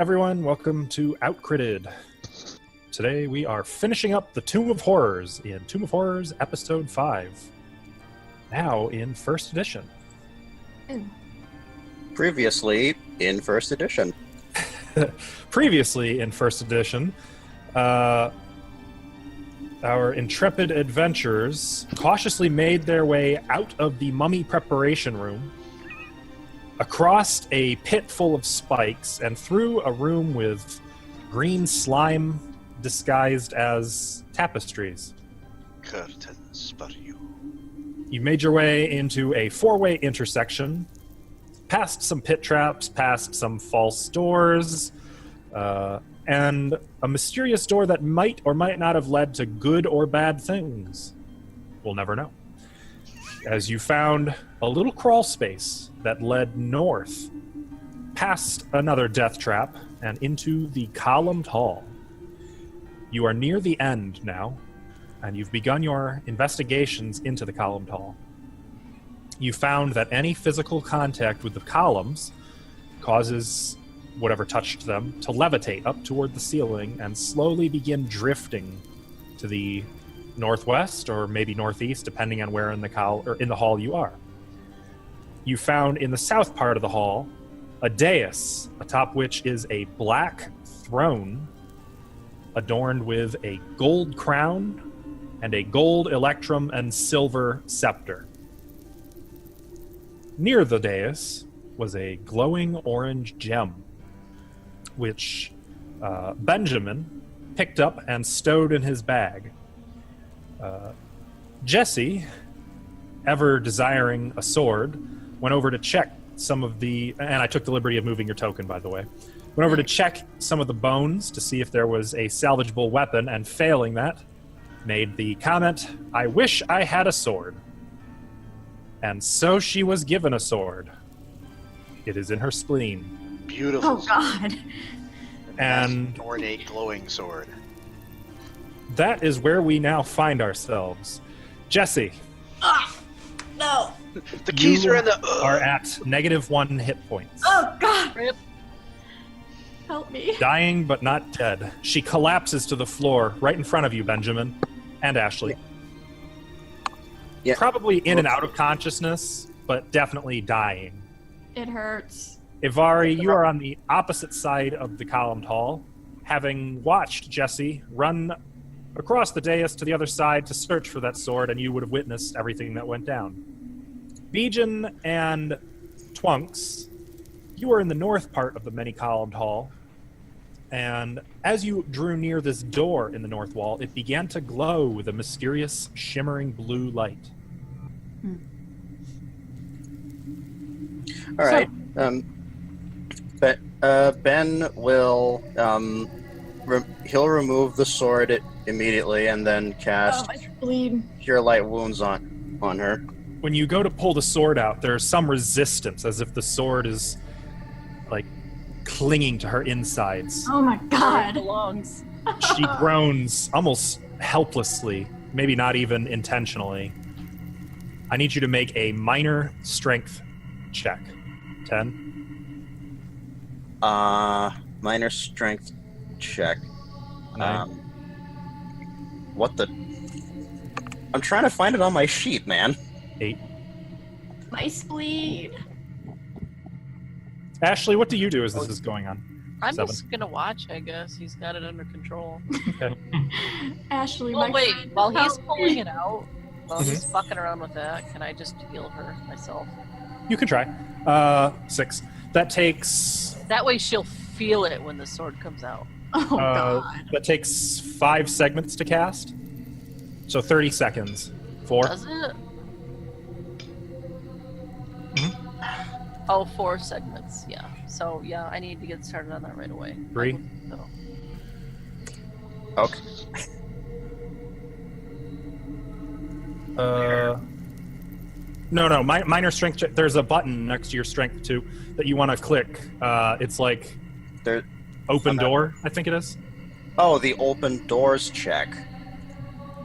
everyone. Welcome to Outcritted. Today we are finishing up the Tomb of Horrors in Tomb of Horrors Episode 5. Now in First Edition. Previously in First Edition. Previously in First Edition, our intrepid adventurers cautiously made their way out of the mummy preparation room, across a pit full of spikes, and through a room with green slime disguised as tapestries. Curtains, but you made your way into a four-way intersection, past some pit traps, past some false doors, and a mysterious door that might or might not have led to good or bad things. We'll never know. As you found a little crawl space that led north, past another death trap, and into the columned hall. You are near the end now, and you've begun your investigations into the columned hall. You found that any physical contact with the columns causes whatever touched them to levitate up toward the ceiling and slowly begin drifting to the northwest or maybe northeast, depending on where in the hall you are. You found in the south part of the hall a dais, atop which is a black throne adorned with a gold crown and a gold electrum and silver scepter. Near the dais was a glowing orange gem, which Benjamin picked up and stowed in his bag. Jesse, ever desiring a sword, went over to check some of the... And I took the liberty of moving your token, by the way. Went over to check some of the bones to see if there was a salvageable weapon, and failing that, made the comment, "I wish I had a sword." And so she was given a sword. It is in her spleen. beautiful. Oh, God. And ornate glowing sword. that is where we now find ourselves. Jesse. No. The keys are in the... are at -1 hit points. Oh, God. Rip. Help me. Dying but not dead. She collapses to the floor right in front of you, Benjamin, and Ashley. Yeah. Probably in and out of consciousness, but definitely dying. It hurts. Ivari, you are on the opposite side of the columned hall, having watched Jesse run across the dais to the other side to search for that sword, and you would have witnessed everything that went down. Bijan and Twunks, you are in the north part of the many-columned hall, and as you drew near this door in the north wall, it began to glow with a mysterious, shimmering blue light. All right. But Ben will he'll remove the sword immediately and then cast Oh, I bleed. Cure Light Wounds on her. When you go to pull the sword out, there's some resistance, as if the sword is, like, clinging to her insides. Oh, my Where it God. belongs. She groans almost helplessly, maybe not even intentionally. I need you to make a minor strength check. 10. Minor strength check. 9. What the? I'm trying to find it on my sheet, man. 8. Nice bleed. Ashley, what do you do as this is going on? I'm 7. just gonna watch, I guess. He's got it under control. Ashley, Well, my wait, friend, while he's help me. pulling it out, while he's fucking around with that, can I just heal her myself? You can try. 6. That takes... That way she'll feel it when the sword comes out. Oh, God. that takes 5 segments to cast. So 30 seconds. 4. Does it? Mhm. Oh, 4 segments, yeah. So, yeah, I need to get started on that right away. 3. So, Okay. No, minor strength check. There's a button next to your strength, too, that you want to click. It's like There. open door, I think it is. Oh, the open doors check.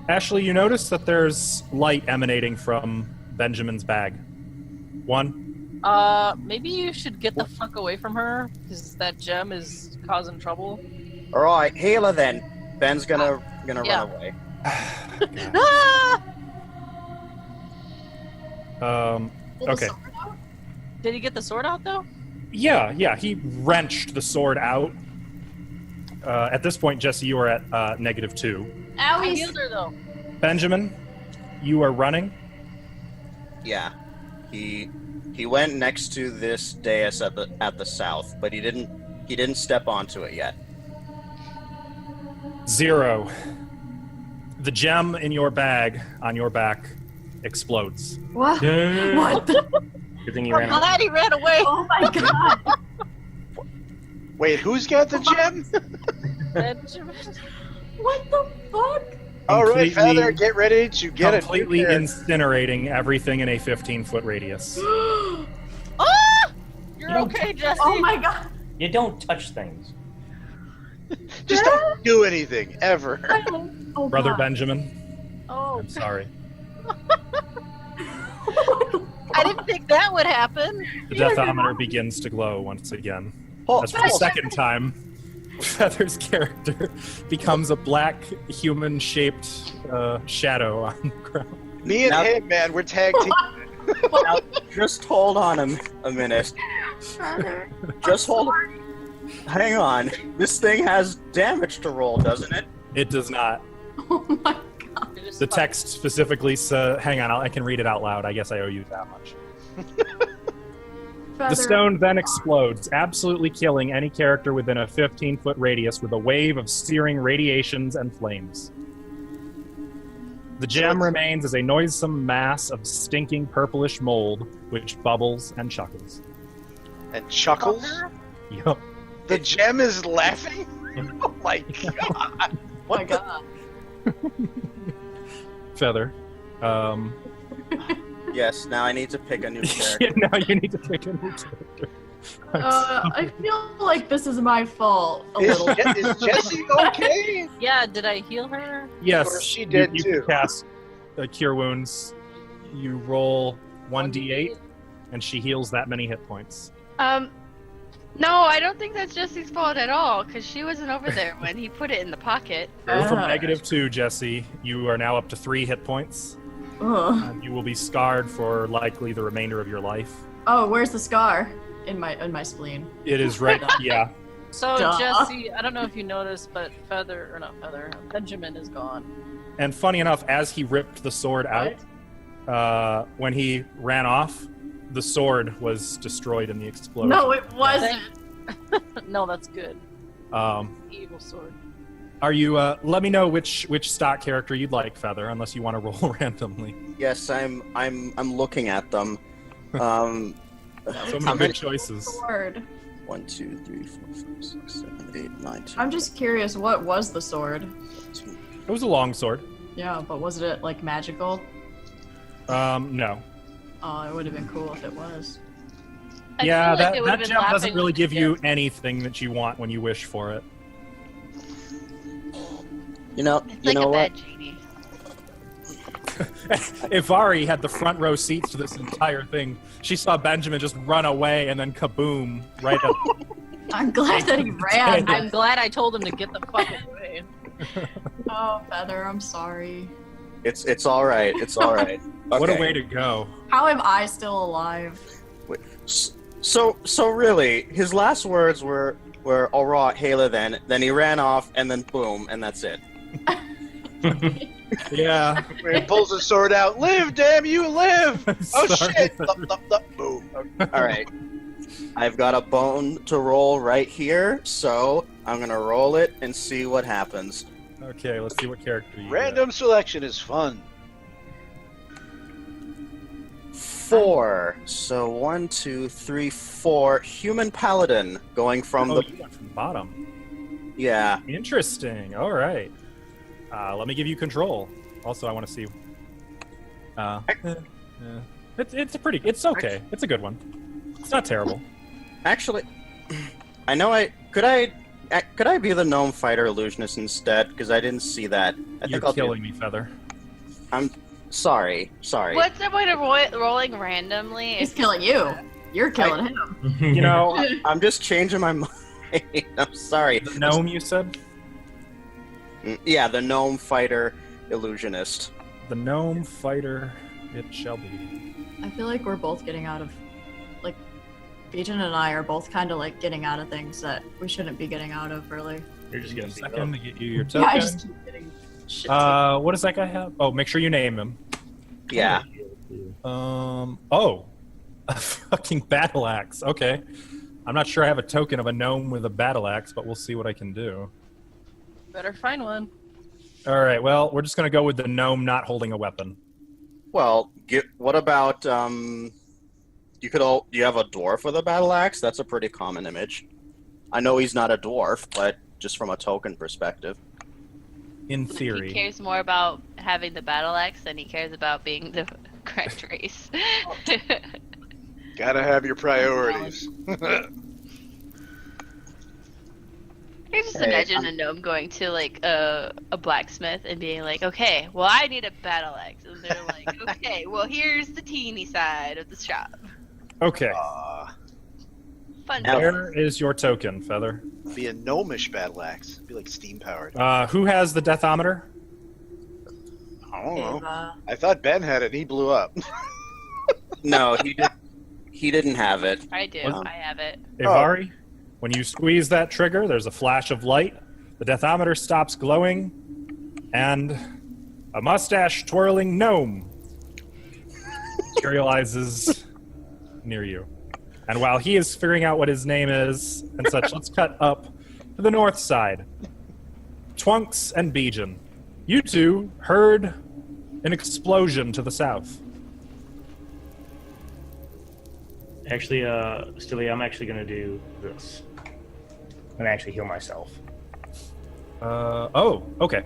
Ashley, you notice that there's light emanating from Benjamin's bag. 1, Maybe you should get the fuck away from her, because that gem is causing trouble. All right, healer then. Ben's gonna yeah. run away. Ah! Okay. Did he get the sword out, though? Yeah, he wrenched the sword out. At this point, Jesse, you are at -2. I Owie. healed her, though. Benjamin, you are running. Yeah, he went next to this dais at the south, but he didn't step onto it yet. 0. The gem in your bag on your back explodes. What? What? The... Good thing you I'm ran out. glad he ran away. Oh my god. Wait, who's got the gem? Benjamin. What the fuck? All right, Completely- Feather, get ready to get it. Completely incinerating everything in a 15-foot radius. Ah! You're okay, Jesse. Oh my god. You don't touch things. Just don't do anything ever. Oh, Brother god. Benjamin, Oh, I'm sorry. I didn't think that would happen. The deathometer begins to glow once again. Oh, As for the second time, Feather's character becomes a black human-shaped shadow on the ground. Me and Now- him, man, we're tag team. now, just hold on a minute. Brother. Just hold. Hang on. This thing has damage to roll, doesn't it? It does not. Oh my god. You're just The fine. text specifically says, hang on, I can read it out loud. I guess I owe you that much. Feather. The stone then explodes, absolutely killing any character within a 15-foot radius with a wave of searing radiations and flames. The gem remains as a noisome mass of stinking purplish mold, which bubbles and chuckles. And chuckles. Yup. The gem is laughing. Oh my god! Oh my god. Feather. Yes. Now I need to pick a new character. Yeah, now you need to pick a new character. I feel like this is my fault a Is, little. is Jesse okay? Yeah, did I heal her? Yes, Or she did you too. can cast Cure Wounds. You roll 1d8, and she heals that many hit points. No, I don't think that's Jesse's fault at all, because she wasn't over there when he put it in the pocket. Go from -2, Jesse. You are now up to 3 hit points. Ugh. And you will be scarred for likely the remainder of your life. Oh, where's the scar? In my spleen. It is right. Yeah. So, Duh. Jesse, I don't know if you noticed, but Benjamin is gone. And funny enough, as he ripped the sword out, when he ran off, the sword was destroyed in the explosion. No, it wasn't. No, that's good. Evil sword. Are you? Let me know which stock character you'd like, Feather, unless you want to roll randomly. Yes, I'm looking at them. So How many many- good choices. Sword. 1, 2, 3, 4, 5, 6, 7, 8, 9, 10. I'm just curious, what was the sword? 2. It was a long sword. Yeah, but was it like magical? No. Oh, it would have been cool if it was. I Yeah, feel like it that would've been gem doesn't laughing really with give the you gem. anything that you want when you wish for it. You know It's like a what? bad genie. If Ari had the front row seats to this entire thing, she saw Benjamin just run away and then kaboom right at I'm glad that he ran. I'm glad I told him to get the fuck away. Oh, Feather, I'm sorry. It's all right. It's all right. What a Okay. way to go. How am I still alive? So really, his last words were all right, Hela. Then he ran off, and then boom, and that's it. Yeah. When he pulls his sword out, live, damn you, live! Oh Sorry. shit! Thup, thup, thup, boom. All right. I've got a bone to roll right here, so I'm gonna roll it and see what happens. Okay, let's see what character you Random selection is fun. 4. So 1, 2, 3, 4. Human paladin going from Oh, the you went from the bottom. yeah. Interesting. All right. Let me give you control. Also, I want to see. It's a pretty. It's okay. It's a good one. It's not terrible. Actually, I know could I be the gnome fighter illusionist instead? Because I didn't see that. You're killing me, Feather. I'm sorry. What's the point of rolling randomly? He's if- killing you. You're killing him. You know, I'm just changing my mind. I'm sorry. the gnome you said? Yeah, the gnome fighter illusionist. The gnome fighter it shall be. I feel like we're both getting out of, like, Bijan and I are both kind of like getting out of things that we shouldn't be getting out of, really. You're just Give gonna me be a second to up. get you your Yeah, token. I just keep getting shit taken. What does that guy have? Oh, make sure you name him. Yeah. Oh, a fucking battle axe. Okay. I'm not sure I have a token of a gnome with a battle axe, but we'll see what I can do. Better find one. All right, well, we're just going to go with the gnome not holding a weapon. Well, what about you have a dwarf with a battle axe? That's a pretty common image. I know he's not a dwarf, but just from a token perspective. In He theory. cares more about having the battle axe than he cares about being the correct race. Gotta have your priorities. I just Hey, imagine a gnome going to like a blacksmith and being like, "Okay, well, I need a battle axe," and they're like, "Okay, well, here's the teeny side of the shop." Okay, Fun. where is your token, Feather? Be a gnomish battle axe. Be like steam powered. Who has the deathometer? I don't know. Ava. I thought Ben had it and he blew up. No, he didn't have it. I do. Um, I have it. Ivari? When you squeeze that trigger, there's a flash of light, the deathometer stops glowing, and a mustache-twirling gnome materializes near you. And while he is figuring out what his name is and such, let's cut up to the north side. Twunks and Bijan. You two heard an explosion to the south. Actually, Stilly, I'm actually gonna do this. I'm gonna actually heal myself. Oh, okay.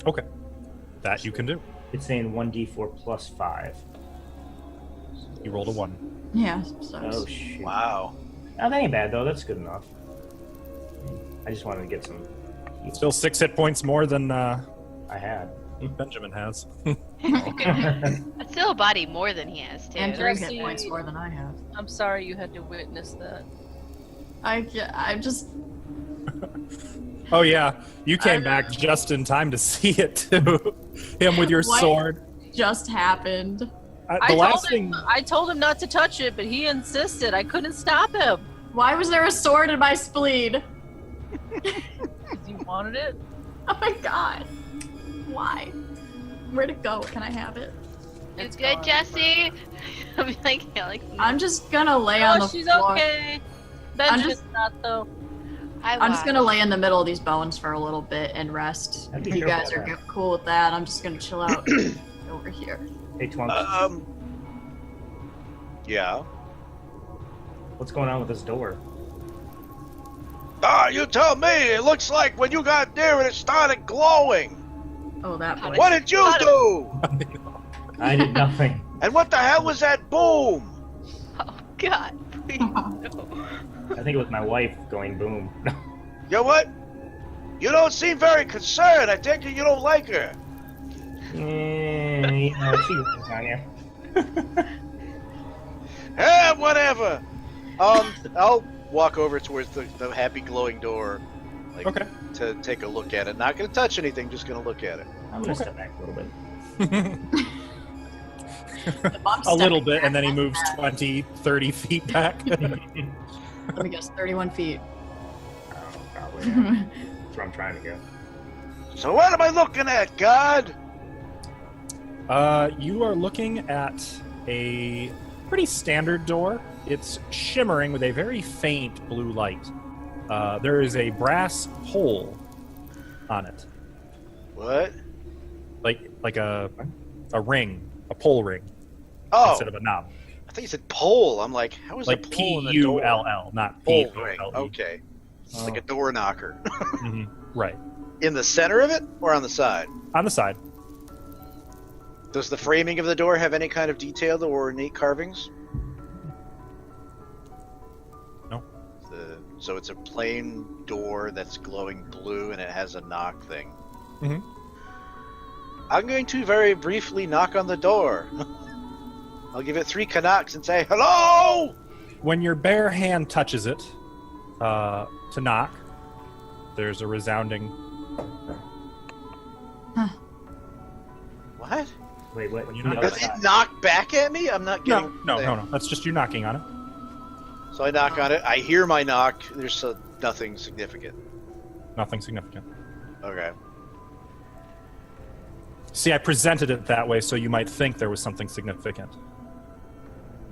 Okay. That you can do. It's saying 1d4 plus 5. You rolled a 1. Yeah, so Oh shit. Wow. Oh, that ain't bad though. That's good enough. I just wanted to get some heals. Still 6 hit points more than I had. Benjamin has. That's still a body more than he has too. and 3 hit Jesse- points more than I have. I'm sorry you had to witness that. I'm just. Oh yeah, you came back just in time to see it too. Him with your What? sword. Just happened. The last thing. I told him not to touch it, but he insisted. I couldn't stop him. Why was there a sword in my spleen? You wanted it? Oh my god. Why? Where'd it go? Can I have it? You It's good, gone. Jesse? I'll be like, yeah, like. I'm just gonna lay on Oh, the she's floor. okay. I'm Benjamin's just- not though. I'm just gonna lay in the middle of these bones for a little bit and rest. I'd be If you careful guys are with that. cool with that, I'm just gonna chill out over here. Hey, Twunk, Yeah. what's going on with this door? Ah, you tell me. It looks like when you got near it, it started glowing. Oh, that boy. What did you do? I did nothing. And what the hell was that boom? Oh God, please no. I think it was my wife going boom. You know what? You don't seem very concerned. I take it you don't like her. You know, she was on you. Whatever. I'll walk over towards the happy glowing door, like, Okay. to take a look at it. Not gonna touch anything, just gonna look at it. I'm gonna step back a little bit. If I'm A little stepping bit, and then he back, moves that's 20, 30 feet back. bad. Let me guess, 31 feet. Probably. Yeah. That's where I'm trying to go. So what am I looking at, God? You are looking at a pretty standard door. It's shimmering with a very faint blue light. There is a brass pole on it, What? like a ring, a pole ring Oh, instead of a knob. I think you said pole. I'm like, how is Like a pole in the door? P-U-L-L, not Pole P-O-L-E. ring. Okay, Oh. like a door knocker. Mhm. Right. In the center of it, or on the side? On the side. Does the framing of the door have any kind of detailed or ornate carvings? No. So it's a plain door that's glowing blue and it has a knock thing. Mhm. I'm going to very briefly knock on the door. I'll give it 3 knocks and say, "Hello!" No! When your bare hand touches it to knock, there's a resounding. What? Wait, what? When you From the knock- other Does it side. knock back at me? I'm not getting. No. That's just you knocking on it. So I knock on it. I hear my knock. There's nothing significant. Nothing significant. Okay. See, I presented it that way so you might think there was something significant.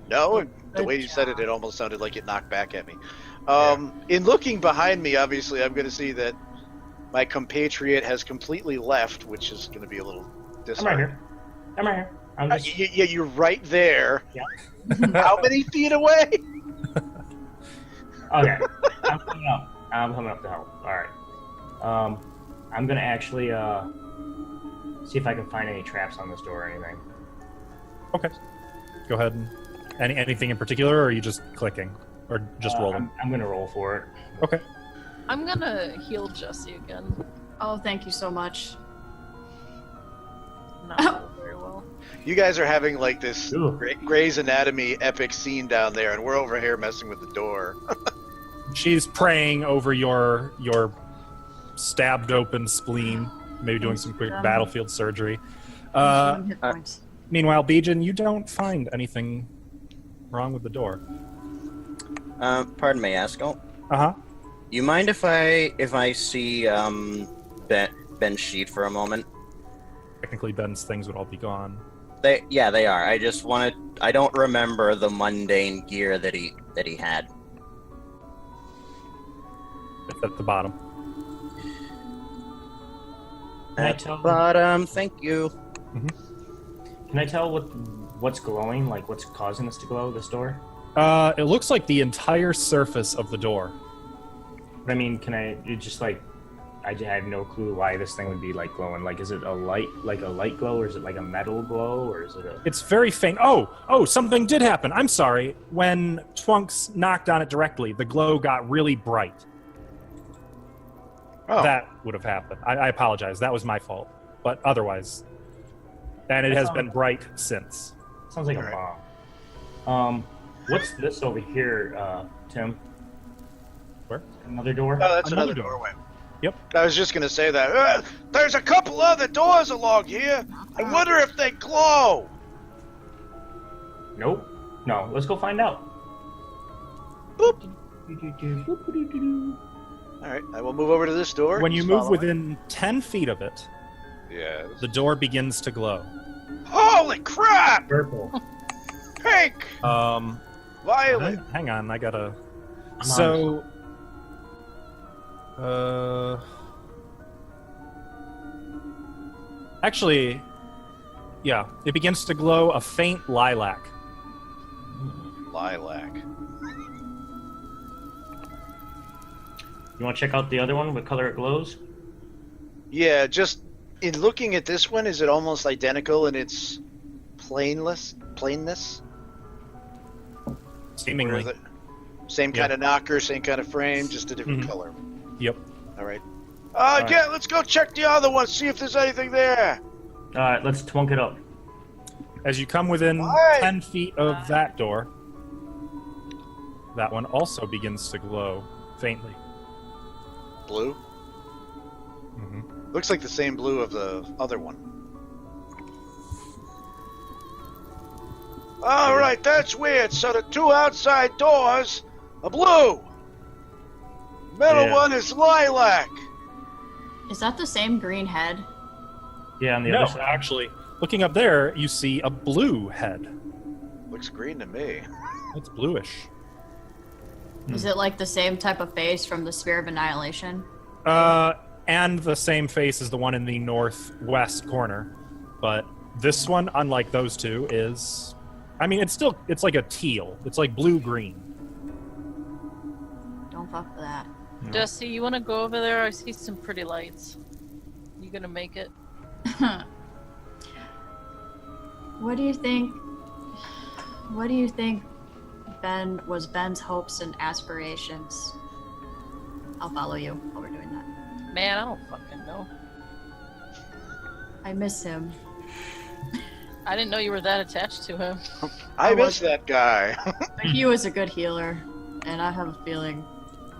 No, the Good way you said it, job. it almost sounded like it knocked back at me. In looking behind me, obviously, I'm going to see that my compatriot has completely left, which is going to be a little I'm right disheartening. here. I'm right here. I'm just. Yeah, you're right there. Yeah. How many feet away? Okay. I'm coming up. I'm coming up to help. All right. I'm gonna actually see if I can find any traps on this door or anything. Okay. Go ahead. Anything in particular, or are you just clicking? Or just rolling? I'm gonna roll for it. Okay. I'm gonna heal Jesse again. Oh, thank you so much. Not roll very well. You guys are having like this Ooh. Grey's Anatomy epic scene down there, and we're over here messing with the door. She's praying over your stabbed open spleen, maybe doing some quick battlefield surgery. Healing hit points. Meanwhile, Bijan, you don't find anything wrong with the door. Pardon me, Askel. Uh-huh. You mind if I see Ben's sheet for a moment? Technically, Ben's things would all be gone. They are. I just wanted. I don't remember the mundane gear that he had. It's at the bottom. Can I At the tell? bottom. Thank you. Can I tell what's glowing? Like what's causing this to glow? This door? It looks like the entire surface of the door. But I mean, can I? It just like I have no clue why this thing would be like glowing. Like, is it a light glow, or is it like a metal glow, or is it a? It's very faint. Oh, something did happen. I'm sorry. When Twunks knocked on it directly, the glow got really bright. Oh. That would have happened. I apologize. That was my fault. But otherwise, and it has been bright since. Sounds like Alright. a bomb. What's this over here, Tim? Where? Another door? Oh, that's Another another door. doorway. Yep. I was just going to say that. There's a couple other doors along here. I wonder if they glow. Nope. No. Let's go find out. Boop. All right, I will move over to this door. When you Just move follow within 10 feet of it, it. the door begins to glow. Holy crap! Purple. Pink, Um, violet. hang on. I gotta. I'm So. Actually, yeah, it begins to glow a faint lilac. Lilac. You want to check out the other one? What color it glows? Yeah, just in looking at this one, is it almost identical in its plainness? Or Seemingly. is it same Yeah. kind of knocker, same kind of frame, just a different Mhm. color. Yep. All right. right. Yeah, let's go check the other one, see if there's anything there. All right, let's twunk it up. As you come within Why? 10 feet of that door, that one also begins to glow faintly. Blue. hmm Looks like the same blue of the other one. All right, that's weird. So the two outside doors are blue. Middle Yeah. one is lilac. Is that the same green head? Yeah, on the No, other side. actually, looking up there, you see a blue head. Looks green to me. It's bluish. Is it like the same type of face from the Sphere of Annihilation? And the same face as the one in the northwest corner. But this one, unlike those two, is... I mean, it's like a teal. It's like blue-green. Don't fuck with that. Jesse, you want to go over there? I see some pretty lights. You gonna make it? What do you think? What do you think was Ben's hopes and aspirations? I'll follow you while we're doing that. Man, I don't fucking know. I miss him. I didn't know you were that attached to him. I I miss was- that guy. He was a good healer, and I have a feeling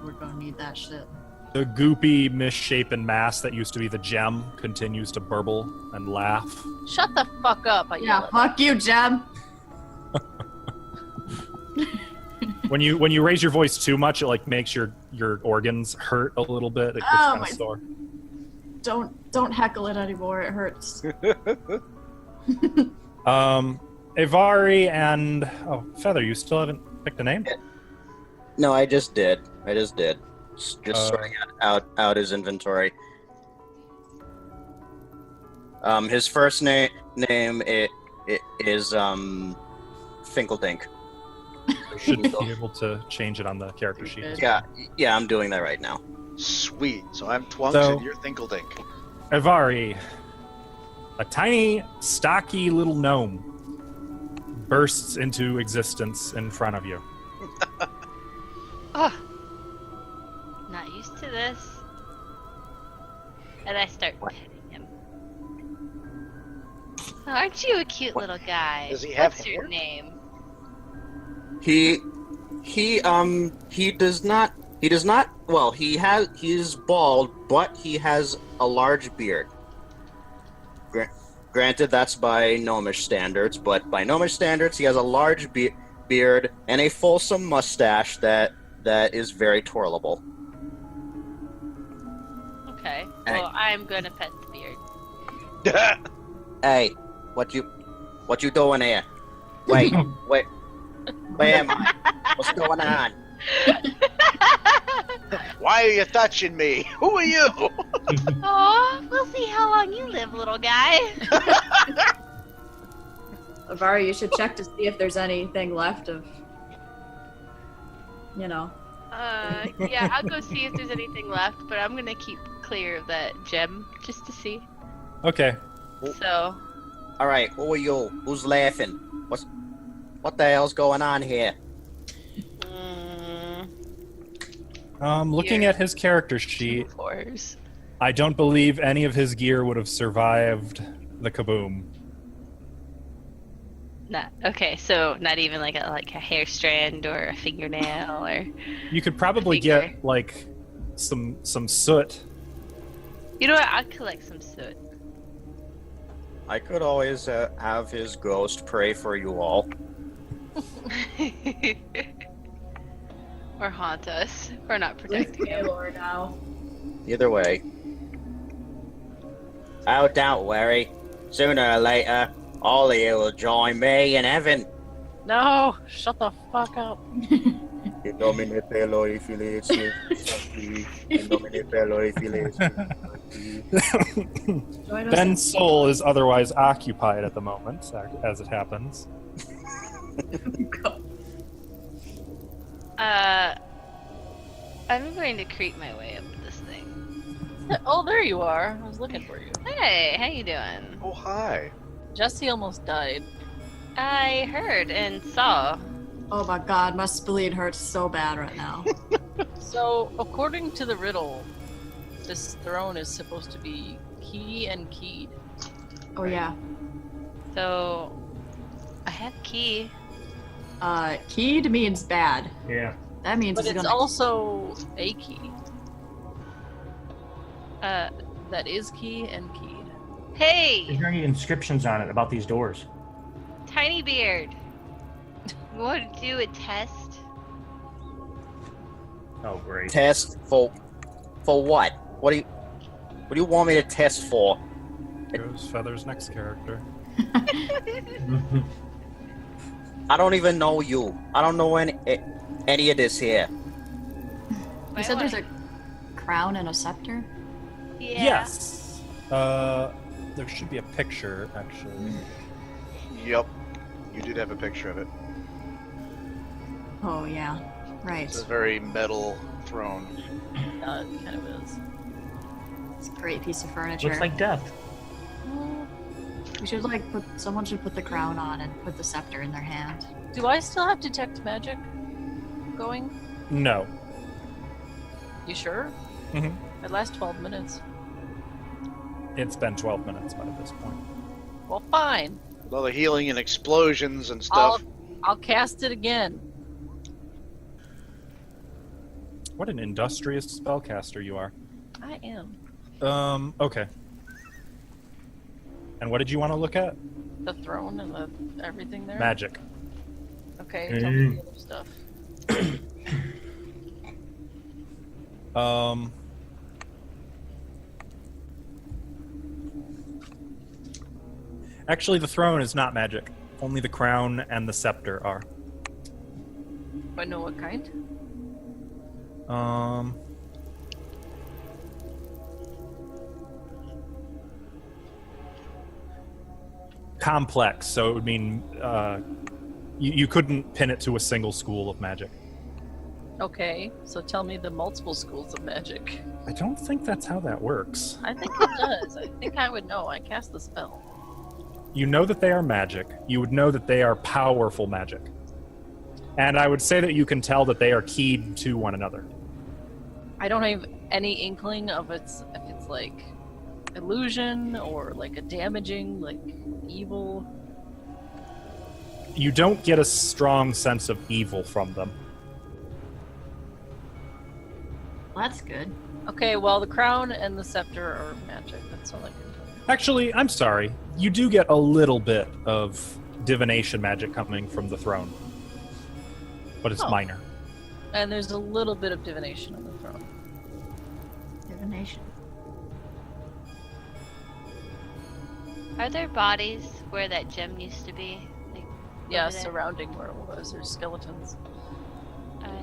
we're gonna need that shit. The goopy, misshapen mass that used to be the gem continues to burble and laugh. Shut the fuck up! I Yeah, yell at fuck you, Jem. When you raise your voice too much, it like makes your organs hurt a little bit. It gets Oh, kind my- of sore. Don't heckle it anymore. It hurts. Avari and Feather, you still haven't picked a name? No, I just did. Just sorting out his inventory. His first name is Finkeldink. You should be able to change it on the character sheet. Yeah, I'm doing that right now. Sweet. So I'm Twunks So- and you're Thinkledink. Avari, a tiny, stocky little gnome, bursts into existence in front of you. Oh, not used to this. And I start petting him. Aren't you a cute little guy? Does he have What's your hair? name? He does not. Well, he's bald, but he has a large beard. Granted, that's by gnomish standards, but by gnomish standards, he has a large beard and a fulsome mustache that is very twirlable. Okay. Hey. Well, I'm gonna pet the beard. Hey, what you doing here? Wait, where am I? What's going on? Why are you touching me? Who are you? Oh, we'll see how long you live, little guy. Avari, you should check to see if there's anything left of, Yeah, I'll go see if there's anything left, but I'm gonna keep clear of that gem just to see. Okay. So, All right, who are you? Who's laughing? What the hell's going on here? Looking Here. at his character sheet, fours. I don't believe any of his gear would have survived the kaboom. Not okay. So not even like a hair strand or a fingernail or. You could probably Figure. get like some soot. You know what? I'll collect some soot. I could always have his ghost pray for you all. Or haunt us. We're not protecting him. Gaylord now. Either way. Oh, don't worry. Sooner or later, all of you will join me in heaven. No, shut the fuck up. In nomine Patri et Filii et Spiritus Sancti. In nomine Patri et Filii et Spiritus Sancti. Join us. Ben's soul is otherwise occupied at the moment, as it happens. I'm going to creep my way up this thing. Oh, there you are. I was looking for you. Hey, how you doing? Oh, hi. Jesse almost died. I heard and saw. Oh my god, my spleen hurts so bad right now. So, according to the riddle, this throne is supposed to be key and keyed. Oh yeah. So, I have a key. Keyed means bad. Yeah. That means But it's it's gonna. also a key. That is key and keyed. Hey, Is there any inscriptions on it about these doors? Tiny Beard. You want to do a test? Oh, great. Test for what? What do you want me to test for? Here's Feather's next character. I don't even know you. I don't know any of this here. You said there's a crown and a scepter? Yeah. Yes. There should be a picture, actually. Yep. You did have a picture of it. Oh yeah. Right. It's a very metal throne. It kind of is. It's a great piece of furniture. Looks like death. We should someone should put the crown on and put the scepter in their hand. Do I still have detect magic going? No. You sure? Mhm. It lasts 12 minutes. It's been 12 minutes by this point. Well, fine. all the healing and explosions and stuff. I'll cast it again. What an industrious spellcaster you are. I am. Okay. And what did you want to look at? The throne and the everything there. Magic. Okay, tell me the other stuff. Actually, the throne is not magic. Only the crown and the scepter are. I know what kind. Complex, so it would mean you couldn't pin it to a single school of magic. Okay, so tell me the multiple schools of magic. I don't think that's how that works. I think it does. I think I would know. I cast the spell. You know that they are magic. You would know that they are powerful magic. And I would say that you can tell that they are keyed to one another. I don't have any inkling of if it's like illusion or like a damaging, like evil. You don't get a strong sense of evil from them. Well, that's good. Okay, well, the crown and the scepter are magic. That's all I can tell you. Actually, I'm sorry. You do get a little bit of divination magic coming from the throne. But it's minor. And there's a little bit of divination on the throne. Divination. Are there bodies where that gem used to be? Like, Yeah, over there? surrounding where it was. There's skeletons.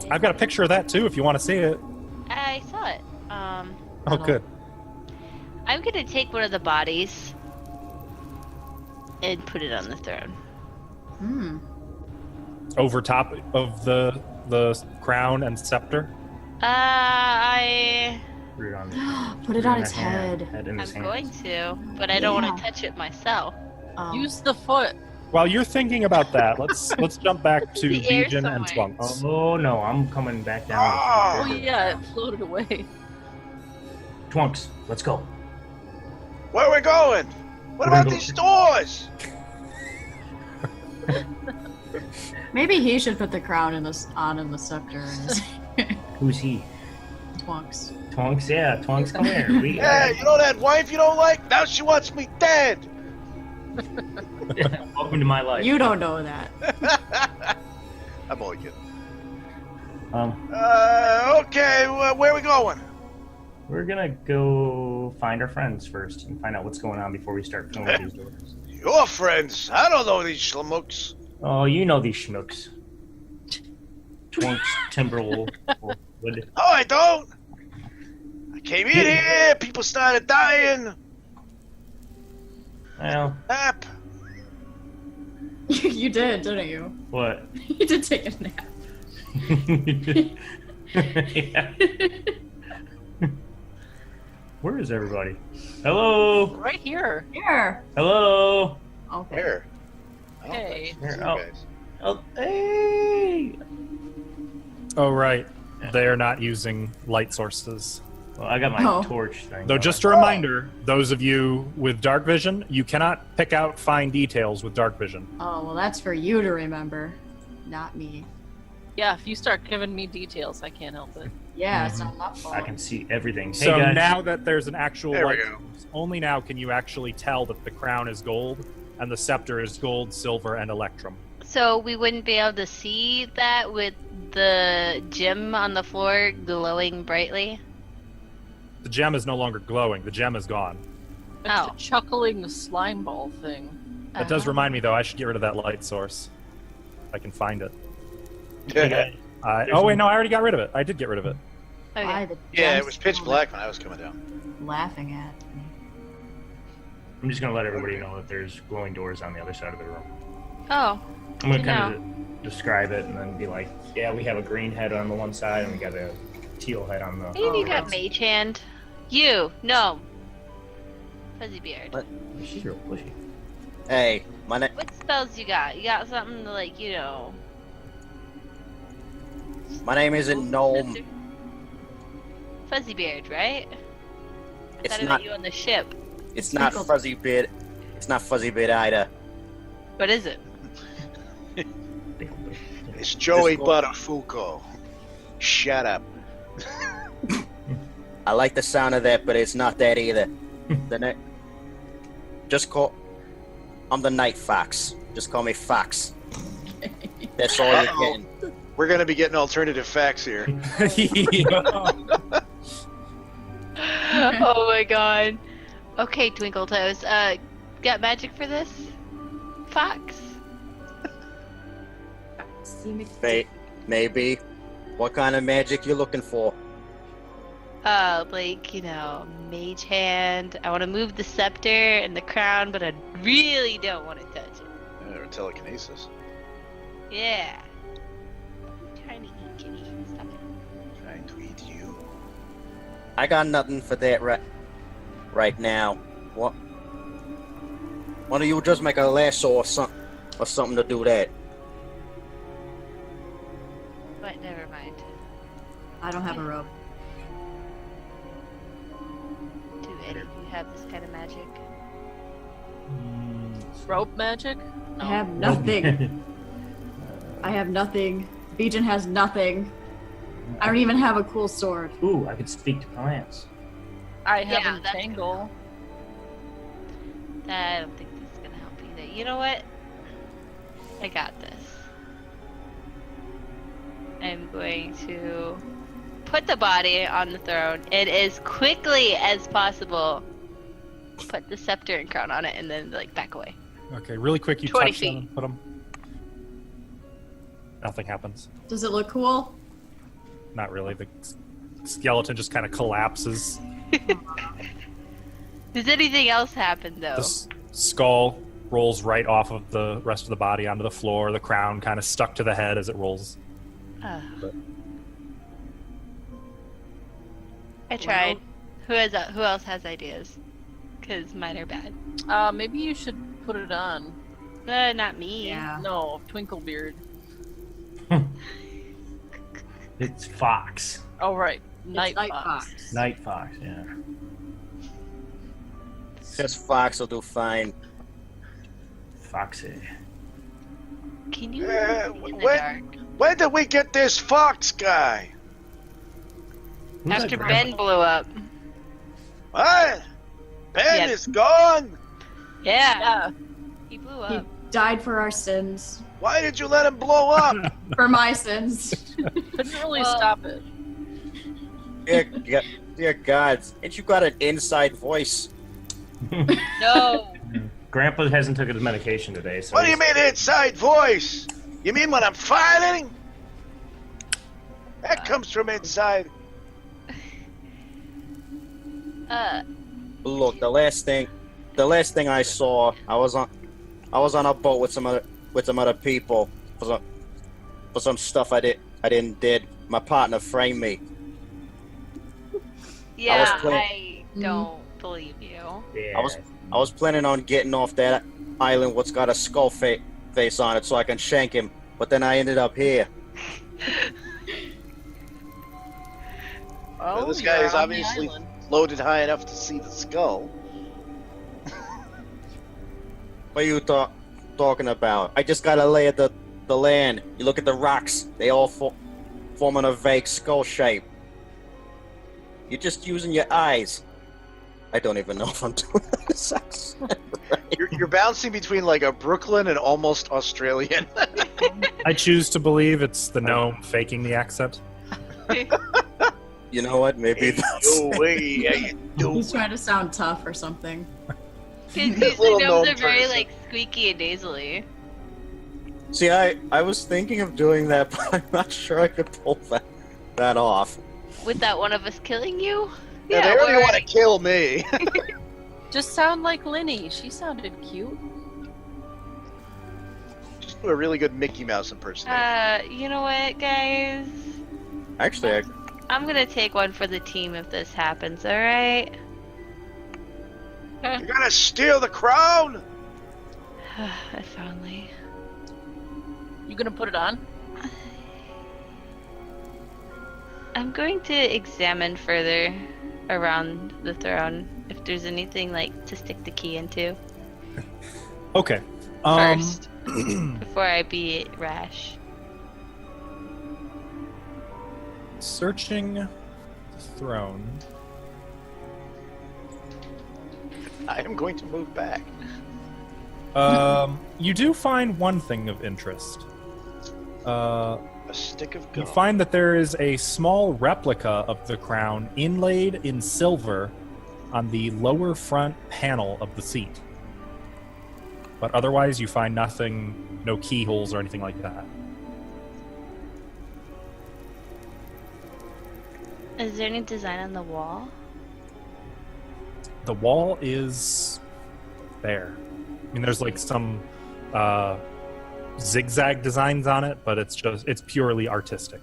I've got a picture of that too if you want to see it. I saw it. Oh, good. I'm gonna take one of the bodies and put it on the throne. Hmm. Over top of the crown and scepter. I Put it on, Put it on its head. in his I'm hand. going to, but I don't want Yeah. to touch it myself. Use the foot. While you're thinking about that, let's jump back to The air Legion and somewhere. Twunks. Oh no, I'm coming back down. Oh yeah, it floated away. Twunks, let's go. Where are we going? What We're gonna about go- these stores? Maybe he should put the crown in the scepter and his Who's he? Twunks. Twunks, yeah, Twunks, come here. Hey, you know that wife you don't like? Now she wants me dead. Welcome to my life. You don't know that. I'm only kidding. Um, Okay, where are we going? we're gonna go find our friends first and find out what's going on before we start filming these doors. Your friends. I don't know these schlamooks. Oh, you know these schmooks. Twunks, Timberwolf, Wood. Oh, I don't. I came in here. People started dying. Well, Nap. You did, didn't you? what? You did take a nap. Yeah. Where is everybody? Hello? Right here. Here. Hello? Okay. Where? Hey. Here, You oh. guys. Oh, hey! Oh, right. They are not using light sources. Well, I got my Oh. torch thing. Though, just a reminder, those of you with dark vision, you cannot pick out fine details with dark vision. Oh, well, that's for you to remember, not me. Yeah, if you start giving me details, I can't help it. Yeah, it's not my fault. I can see everything. Hey, So guys. now that there's an actual There we light go. source, only now can you actually tell that the crown is gold and the scepter is gold, silver, and electrum. So we wouldn't be able to see that with the gem on the floor glowing brightly? The gem is no longer glowing. The gem is gone. It's Oh. a chuckling slime ball thing. That does remind me, though, I should get rid of that light source. If I can find it. Hey, guys. Oh, wait, no, I already got rid of it. I did get rid of it. Okay. Why the Yeah, it gem's was pitch still black when I was coming down. Laughing at me. I'm just gonna let everybody know that there's glowing doors on the other side of the room. Oh, I'm gonna Good kind of describe it and then be like, yeah, we have a green head on the one side and we got a teal head on the. maybe you got that's- mage hand. You, no. Fuzzy beard. What? She's real pushy. Hey, my name. What spells you got? You got something to, like, you know. My name isn't Gnome. Fuzzy beard, right? I It's thought I not. met you on the ship. It's not Sprinkled. Fuzzy Beard. It's not Fuzzy Beard either. What is it? It's Joey Just go- Buttafuoco. Shut up. I like the sound of that, but it's not that either. Just call. I'm the Night Fox. Just call me Fox. That's all you're getting. We're gonna be getting alternative facts here. Oh my god. Okay, Twinkle Toes. Got magic for this? Fox? Maybe. What kind of magic you looking for? Like, mage hand. I want to move the scepter and the crown, but I really don't want to touch it. Or telekinesis. Yeah. I'm trying to eat kitty. Stop it. Trying to eat you. I got nothing for that right now. What? Why don't you just make a lasso or something to do that? But never mind. I don't have a rope. Do any of you have this kind of magic? Rope magic? I have nothing. I have nothing. Bijan has nothing. I don't even have a cool sword. Ooh, I could speak to plants. I have Yeah, that's Entangle. I don't think this is gonna help either. You know what? I got this. I'm going to put the body on the throne and as quickly as possible put the scepter and crown on it and then back away. Okay, really quick, you 20 touch them feet. and put them. Nothing happens. Does it look cool? Not really. The skeleton just kind of collapses. Does anything else happen though? The skull rolls right off of the rest of the body onto the floor. The crown kind of stuck to the head as it rolls. I tried. Who else has ideas? Because mine are bad. Maybe you should put it on. Not me. Yeah. No, Twinklebeard. It's Fox. Oh, right. It's Night Night Fox. Fox. Night Fox, yeah. Just Fox will do fine. Foxy. Can you be in the when- dark? When did we get this Fox guy? Who's After that Ben blew up. What? Ben Yeah. is gone? Yeah. Yeah. He blew He up. died for our sins. Why did you let him blow up? For my sins. Couldn't really Well- stop it. Dear gods, ain't you got an inside voice? No. Grandpa hasn't took his medication today, so What do you he's- mean inside voice? You mean when I'm fighting? That comes from inside. Look, the last thing I saw, I was on a boat with some other people for some stuff I didn't did. My partner framed me. Yeah, playing- I don't believe you. Yeah. I was planning on getting off that island what's got a skull face on it so I can shank him, but then I ended up here. Oh, this you're guy is on the obviously island. loaded high enough to see the skull. What are you talking about? I just gotta lay at the land. You look at the rocks; they all form in a vague skull shape. You're just using your eyes. I don't even know if I'm doing this. You're bouncing between like a Brooklyn and almost Australian. I choose to believe it's the gnome faking the accent. You know what? Maybe that's. Yo, hey, how you doing? He's trying to sound tough or something. Because Little usually gnomes gnome are very person. squeaky and nasally. See, I was thinking of doing that, but I'm not sure I could pull that off. Without one of us killing you? Yeah, they already want to kill me. Just sound like Linny. She sounded cute. Just do a really good Mickey Mouse impersonation. You know what, guys? Actually, I'm gonna take one for the team if this happens, alright? You're gonna steal the crown? If only. You gonna put it on? I'm going to examine further around the throne if there's anything to stick the key into. Okay. first before I be rash. Searching the throne. I am going to move back. You do find one thing of interest. A stick of You gum. find that there is a small replica of the crown inlaid in silver on the lower front panel of the seat. But otherwise, you find nothing, no keyholes or anything like that. Is there any design on the wall? The wall is there. I mean, there's like some zigzag designs on it, but it's purely artistic.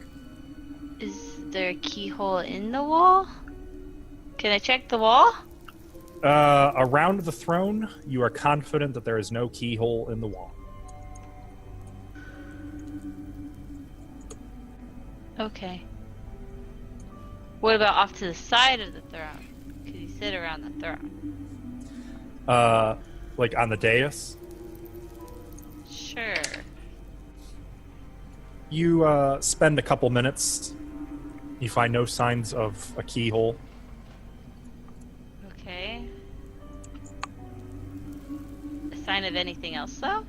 Is there a keyhole in the wall? Can I check the wall? Around the throne, you are confident that there is no keyhole in the wall. Okay. What about off to the side of the throne? Could you sit around the throne? Like on the dais. Sure. You spend a couple minutes. You find no signs of a keyhole. Okay. A sign of anything else, though?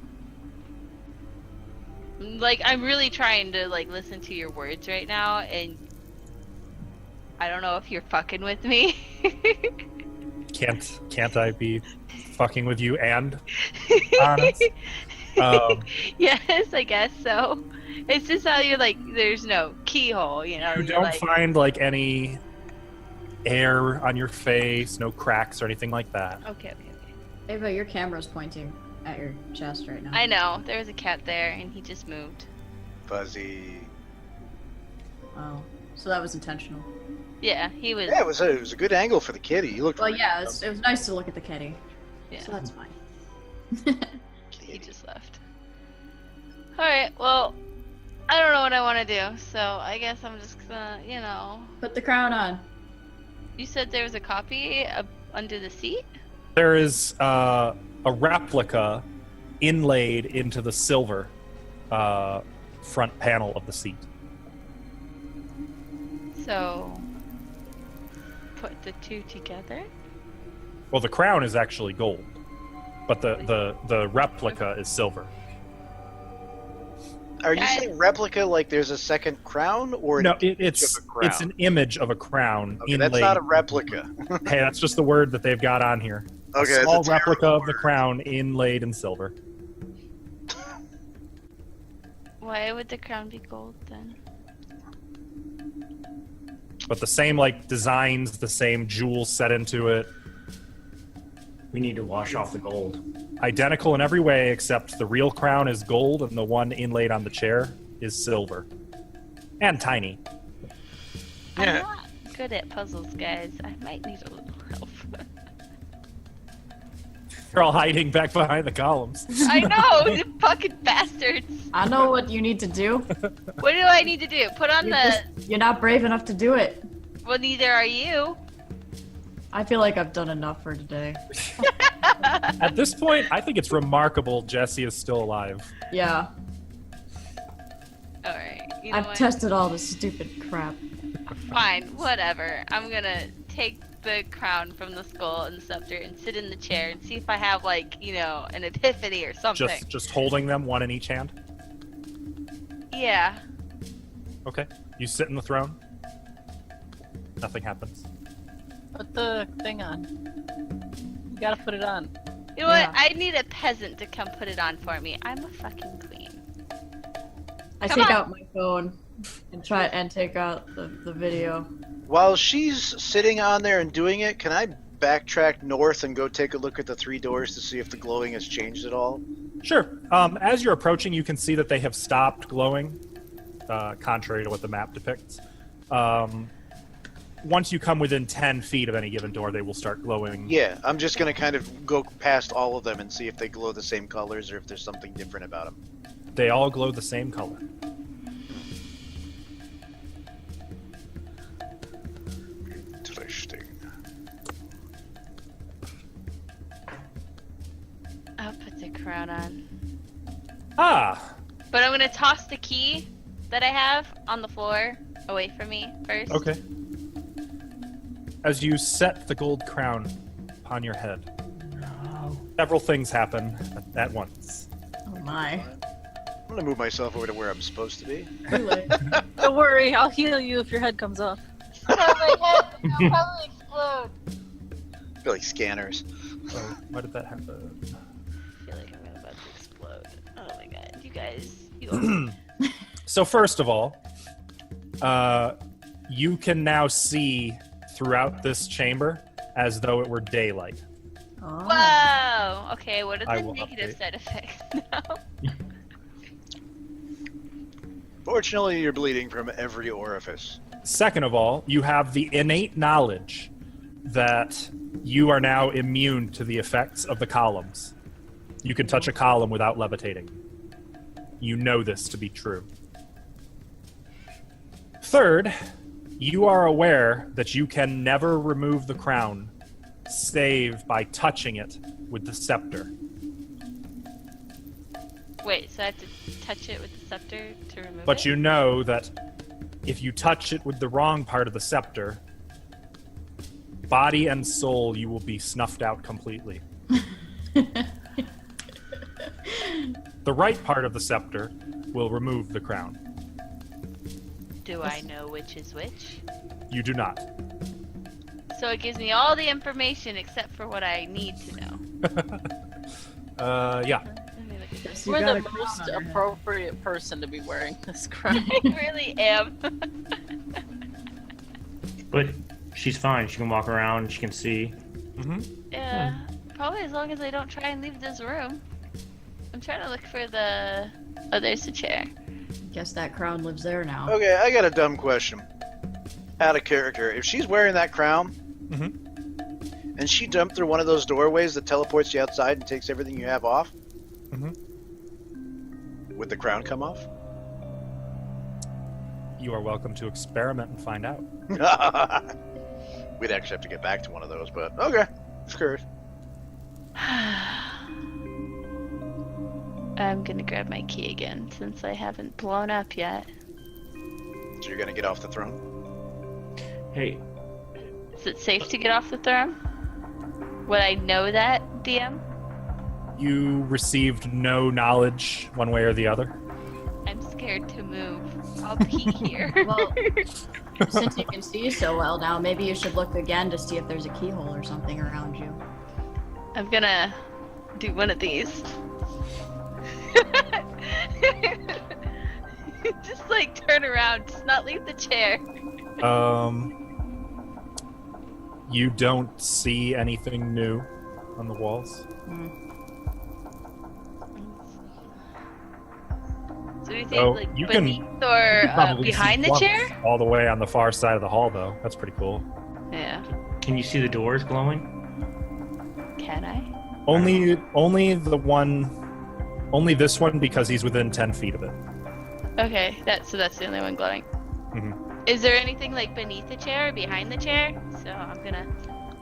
Like, I'm really trying to, like, listen to your words right now, and I don't know if you're fucking with me. Can't I be fucking with you and honest? Yes, I guess so. It's just how you're like, there's no keyhole, you know? You you're don't like, find like any air on your face, no cracks or anything like that. Okay. Ava, your camera's pointing at your chest right now. I know, there was a cat there, and he just moved. Fuzzy. Oh, so that was intentional. Yeah, he was. Yeah, it was a good angle for the kitty. You looked. Well, really yeah, dumb. it was nice to look at the kitty. Yeah, So that's fine. he just left. Alright, well, I don't know what I want to do, so I guess I'm just gonna, you know. Put the crown on. You said there was a copy under the seat? There is a replica inlaid into the silver front panel of the seat. So, put the two together? Well, the crown is actually gold, but the replica is silver. Are you Guys- saying replica like there's a second crown, or No, an image it's of a crown? it's an image of a crown Okay, inlaid. that's not a replica. Hey, that's just the word that they've got on here. Okay, A that's small a terrible replica of the word. crown inlaid in silver. Why would the crown be gold then? But the same like designs, the same jewels set into it, We need to wash off the gold. identical in every way except the real crown is gold and the one inlaid on the chair is silver. And tiny. Yeah. I'm not good at puzzles, guys. I might need a little help. They're all hiding back behind the columns. I know, you fucking bastards. I know what you need to do. What do I need to do? Put on You're not brave enough to do it. Well, neither are you. I feel like I've done enough for today. At this point, I think it's remarkable Jesse is still alive. Yeah, Alright, you know I've what? tested all this stupid crap. Fine, whatever. I'm gonna take the crown from the skull and the scepter and sit in the chair and see if I have, like, you know, an epiphany or something. Just holding them, one in each hand. Yeah. Okay. You sit in the throne. Nothing happens. Put the thing on. You gotta put it on. You know Yeah. what? I need a peasant to come put it on for me. I'm a fucking queen. I Come take on. out my phone and try and take out the video. While she's sitting on there and doing it, can I backtrack north and go take a look at the three doors to see if the glowing has changed at all? Sure. As you're approaching, you can see that they have stopped glowing, contrary to what the map depicts. Once you come within 10 feet of any given door, they will start glowing. Yeah, I'm just gonna kind of go past all of them and see if they glow the same colors or if there's something different about them. They all glow the same color. Interesting. I'll put the crown on. Ah, But I'm gonna toss the key that I have on the floor away from me first. okay. As you set the gold crown upon your head, several things happen at once. Oh my. I'm gonna move myself over to where I'm supposed to be. Too late. Don't worry, I'll heal you if your head comes off. Oh my head will probably explode. I feel like scanners. Oh, why did that happen? I feel like I'm about to explode. Oh my god, you guys. You So first of all, you can now see throughout this chamber as though it were daylight. Oh. Whoa! Okay, what are I the will negative update. side effects now? Fortunately, you're bleeding from every orifice. Second of all, you have the innate knowledge that you are now immune to the effects of the columns. You can touch a column without levitating. You know this to be true. Third, you are aware that you can never remove the crown save by touching it with the scepter. Wait, so I have to touch it with the scepter to remove it? But you know that if you touch it with the wrong part of the scepter, body and soul, you will be snuffed out completely. The right part of the scepter will remove the crown. Do I know which is which? You do not. So it gives me all the information except for what I need to know. Yeah. Let me look at this. You We're got the a crown most on your head. appropriate person to be wearing this crown. I really am. But she's fine. She can walk around. She can see. Mm-hmm. Yeah, probably as long as I don't try and leave this room. I'm trying to look for the... Oh, there's the chair. Guess that crown lives there now. Okay, I got a dumb question. Out of character. If she's wearing that crown, and she jumped through one of those doorways that teleports you outside and takes everything you have off, would the crown come off? You are welcome to experiment and find out. We'd actually have to get back to one of those, but okay. Just curious. I'm gonna grab my key again since I haven't blown up yet. So you're gonna get off the throne? Hey, Is it safe to get off the throne? Would I know that, DM? You received no knowledge one way or the other. I'm scared to move. I'll be here. Well, since you can see so well now, maybe you should look again to see if there's a keyhole or something around you. I'm gonna do one of these. Just like turn around, just not leave the chair. You don't see anything new on the walls. So do you think Oh, like you can- beneath or Probably behind see the once chair? all the way on the far side of the hall, though. That's pretty cool. Yeah. can you see the doors glowing? Can I? Only this one because he's within 10 feet of it. Okay, that's the only one glowing. Mhm. Is there anything like beneath the chair or behind the chair? So I'm gonna.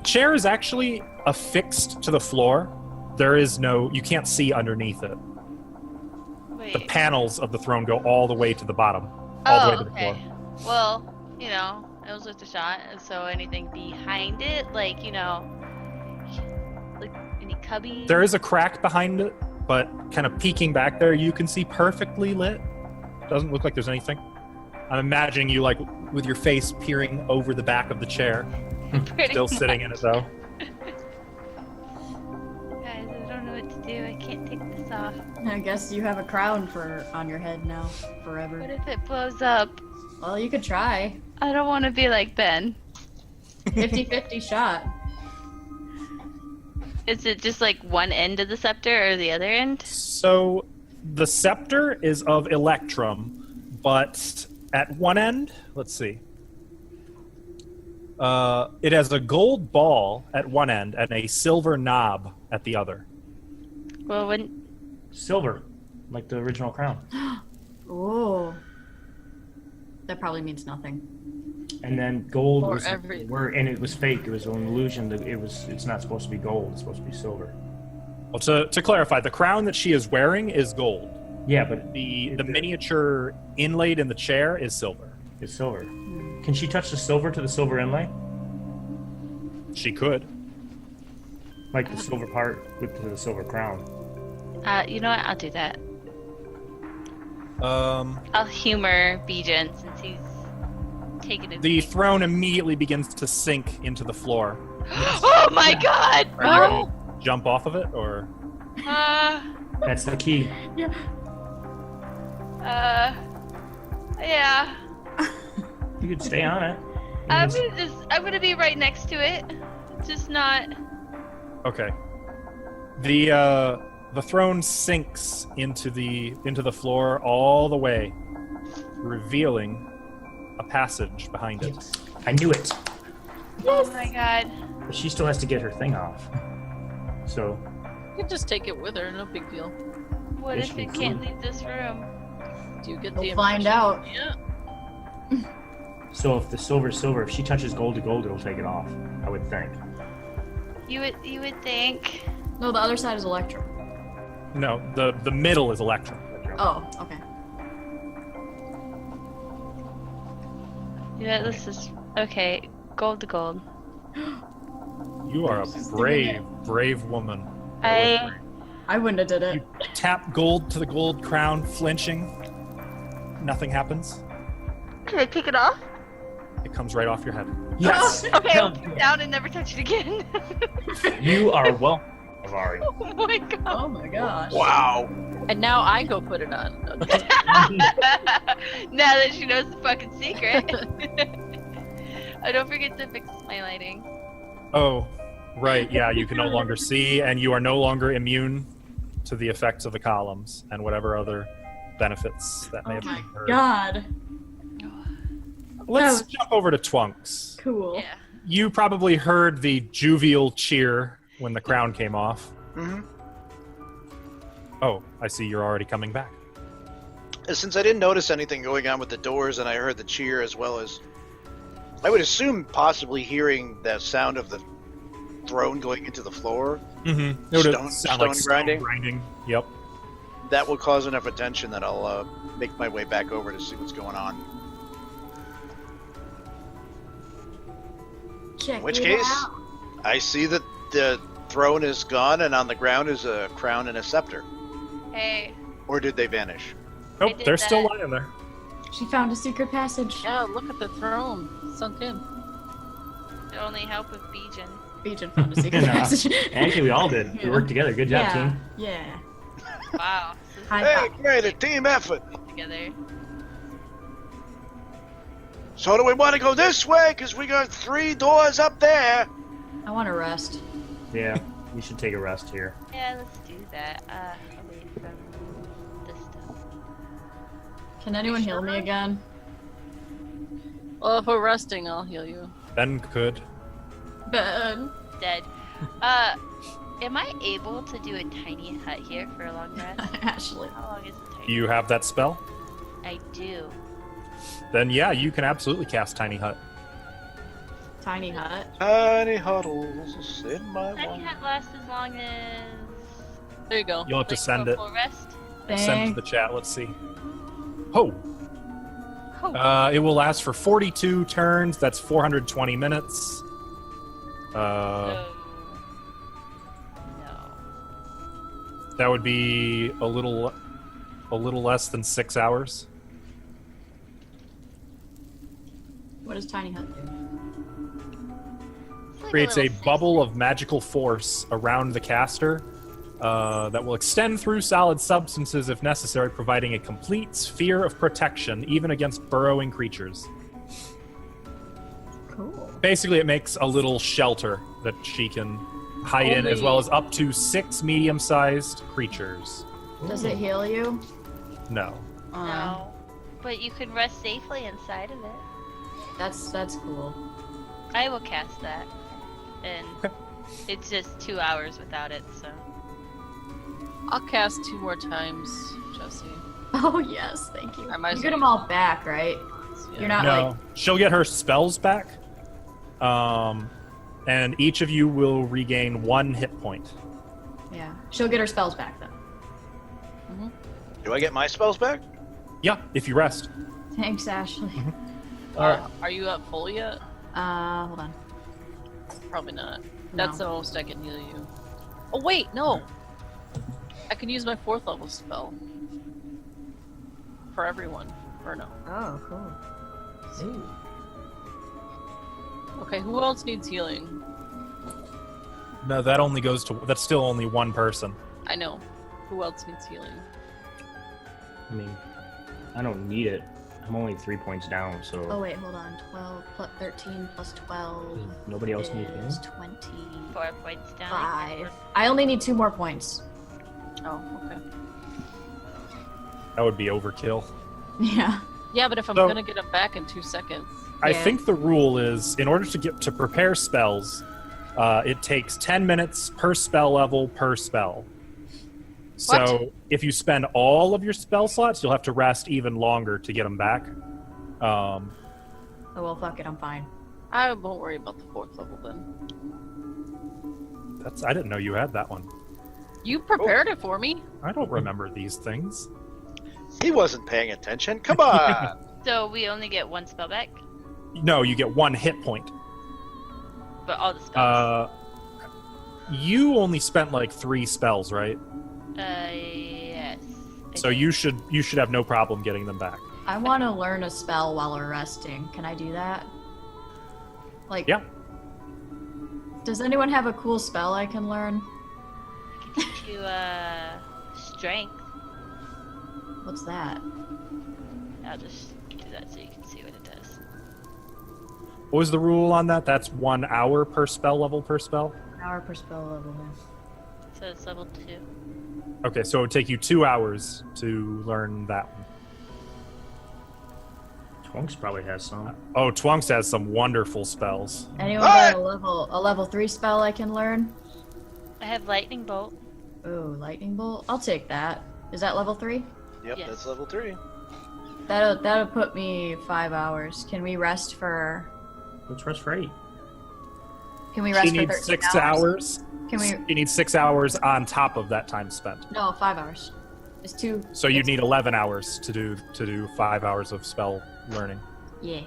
Chair is actually affixed to the floor. There is no, you can't see underneath it. Wait. The panels of the throne go all the way to the bottom, all the way to the floor. Well, you know, it was worth a shot. So anything behind it, like like any cubby? There is a crack behind it, but kind of peeking back there, you can see perfectly lit. Doesn't look like there's anything. I'm imagining you like with your face peering over the back of the chair, Pretty still sitting in it though. Guys, I don't know what to do. I can't take this off. I guess you have a crown on your head now, What forever. if it blows up? Well, you could try. I don't want to be like Ben. 50-50 shot. Is it just like one end of the scepter or the other end? So the scepter is of electrum, but at one end, let's see. It has a gold ball at one end and a silver knob at the other. Well, when Silver, like the original crown. Oh. That probably means nothing. And then gold Or was every- and it was fake. It was an illusion. That it's not supposed to be gold. It's supposed to be silver. Well, to clarify, the crown that she is wearing is gold. Yeah, but The miniature inlaid in the chair is silver. it's silver. Can she touch the silver to the silver inlay? She could. Like the silver part with the silver crown. You know what? I'll do that. I'll humor Bijan since he's taken it. The throne immediately begins to sink into the floor. Oh my god! Are you ready to jump off of it, or? That's the key. Yeah. You could stay on it. I'm gonna be right next to it. Just not. Okay. The throne sinks into the floor all the way, revealing a passage behind it. I knew it. Oh my god. But she still has to get her thing off. So. You can just take it with her, no big deal. What if it can't leave this room? Do you get We'll the find impression- out. Yeah. So if the silver's silver, if she touches gold to gold, it'll take it off. I would think. You would think. No, the other side is Electrum. No, the middle is Electrum. Oh, okay. Yeah, this is okay. Gold to gold. You are a brave woman. I wouldn't have did You it. tap gold to the gold crown, flinching. Nothing happens. Can I take it off? It comes right off your head. Yes! Okay, I'll put it down and never touch it again. You are welcome, Avari. Oh my god. Oh my gosh. Wow. And now I go put it on. Now that she knows the fucking secret. Oh, don't forget to fix my lighting. Oh, right. Yeah, you can no longer see, and you are no longer immune to the effects of the columns and whatever other benefits that may Oh have my been heard. god. Let's That was- jump over to Twunks. Cool. Yeah. You probably heard the jovial cheer when the crown came off. Mm-hmm. Oh, I see you're already coming back. Since I didn't notice anything going on with the doors and I heard the cheer as well as... I would assume possibly hearing the sound of the throne going into the floor, Mm-hmm. It would Stone- sound like stone grinding? stone grinding. Yep. that will cause enough attention that I'll make my way back over to see what's going on. Check In which it case, out. I see that the throne is gone and on the ground is a crown and a scepter. Hey. Or did they vanish? Nope, did they're still that. lying there. She found a secret passage. Yeah, look at the throne. Sunk in. The only help with Bijan. Bijan found a secret Nah. passage. Actually, we all did. We worked together. Good job, yeah. team. Yeah. Wow. This is High Hey, five. great, a team effort. together. So do we want to go this way? Because we got 3 doors up there. I want to rest. Yeah, we should take a rest here. Yeah, let's do that. Away from this stuff. Can anyone heal me again? Well, if we're resting, I'll heal you. Ben could. Ben. Dead. Am I able to do a tiny hut here for a long rest? Ashley. How long is a tiny? Do you have that spell? I do. Then yeah, you can absolutely cast Tiny Hut. Tiny hut. Tiny huddles in my Tiny one. hut lasts as long as. There you go. You'll have to like, send a it. full rest. Send to Dang. the chat. Let's see. Oh, Oh. it will last for 42 turns. That's 420 minutes. No. That would be a little less than 6 hours. What does tiny hut do? It's like Creates a little bubble of magical force around the caster that will extend through solid substances if necessary, providing a complete sphere of protection even against burrowing creatures. Cool. Basically, it makes a little shelter that she can hide in, as well as up to 6 medium-sized creatures. Does it heal you? No. No. But you can rest safely inside of it. That's cool. I will cast that. And it's just 2 hours without it, so. I'll cast 2 more times, Jesse. Oh yes, thank you. I might You as get well them all back, right? Yeah. You're not No. like She'll get her spells back. And each of you will regain 1 hit point. yeah. She'll get her spells back then. Do I get my spells back? Yeah, if you rest. Thanks, Ashley. Are you up full yet? Hold on. Probably not. No. That's the most I can heal you. Oh wait, no. I can use my 4th level spell for everyone. Or no. Oh, cool. Ooh. Okay, who else needs healing? No, that only goes to. That's still only one person. I know. Who else needs healing? I mean, I don't need it. I'm only 3 points down, so Oh, wait, hold on. 12 plus 13 plus 12 nobody else needs is it. 25. 4 points down. I only need 2 more points. Oh, okay. That would be overkill. Yeah. Yeah, but if I'm So- gonna get him back in 2 seconds. I Yeah. think the rule is, in order to prepare spells, it takes 10 minutes per spell level per spell. So What? if you spend all of your spell slots, you'll have to rest even longer to get them back. Oh, well, fuck it, I'm fine. I won't worry about the 4th level then. I didn't know you had that one. You prepared it for me. I don't remember these things. He wasn't paying attention. Come on. So we only get 1 spell back, No, you get 1 hit point. but all the spells. You only spent like 3 spells, right? Yes. I So did. you should have no problem getting them back. I want to learn a spell while we're resting. Can I do that? Like, Yeah. does anyone have a cool spell I can learn? I can teach you strength. What's that? I'll just do that so you can see what it does. What was the rule on that? That's 1 hour per spell level per spell? An hour per spell level. So it's level 2. Okay, so it would take you 2 hours to learn that one. Twunks probably has some. Oh, Twunks has some wonderful spells. Anyone got a level 3 spell I can learn? I have lightning bolt. Ooh, lightning bolt. I'll take that. Is that level 3? Yep, Yes. that's level 3. That'll put me 5 hours. Can we rest for? Let's rest for 8. Can we She rest for needs 13 6 hours. Can we? You need 6 hours on top of that time spent. No, 5 hours. It's 2. So you'd it's- need 11 hours to do 5 hours of spell learning. Yeah. You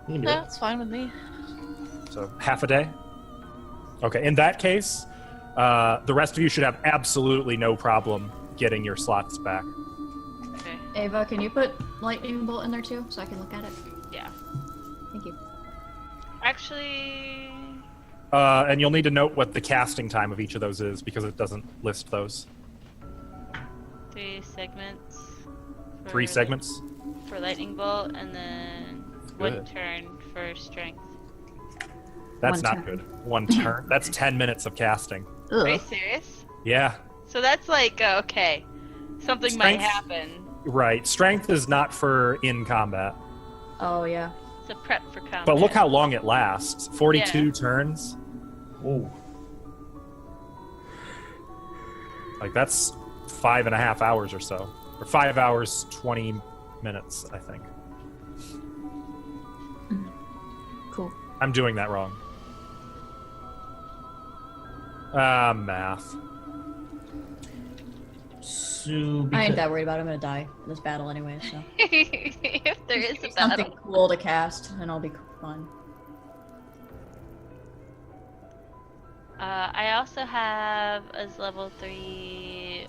can do Yeah, it. that's fine with me. So half a day. Okay, in that case, the rest of you should have absolutely no problem getting your slots back. Okay. Ava, can you put lightning bolt in there too, so I can look at it? Yeah. Thank you. Actually, And you'll need to note what the casting time of each of those is because it doesn't list those. 3 segments. for 3 segments. For lightning bolt, and then Good. 1 turn for strength. That's One not turn. good. 1 turn. That's 10 minutes of casting. Are you Ugh. serious? Yeah, So that's like okay, something might Strength? happen. right. Strength is not for in combat. Oh yeah. It's a prep for combat. But look how long it lasts. 42 Yeah. turns. Oh, Like that's 5.5 hours or so. Or 5 hours, 20 minutes, I think. Cool. I'm doing that wrong. Math. so I ain't that worried about it. I'm gonna die in this battle anyway, so. if there is a Something battle. cool to cast, and I'll be fun. I also have as level 3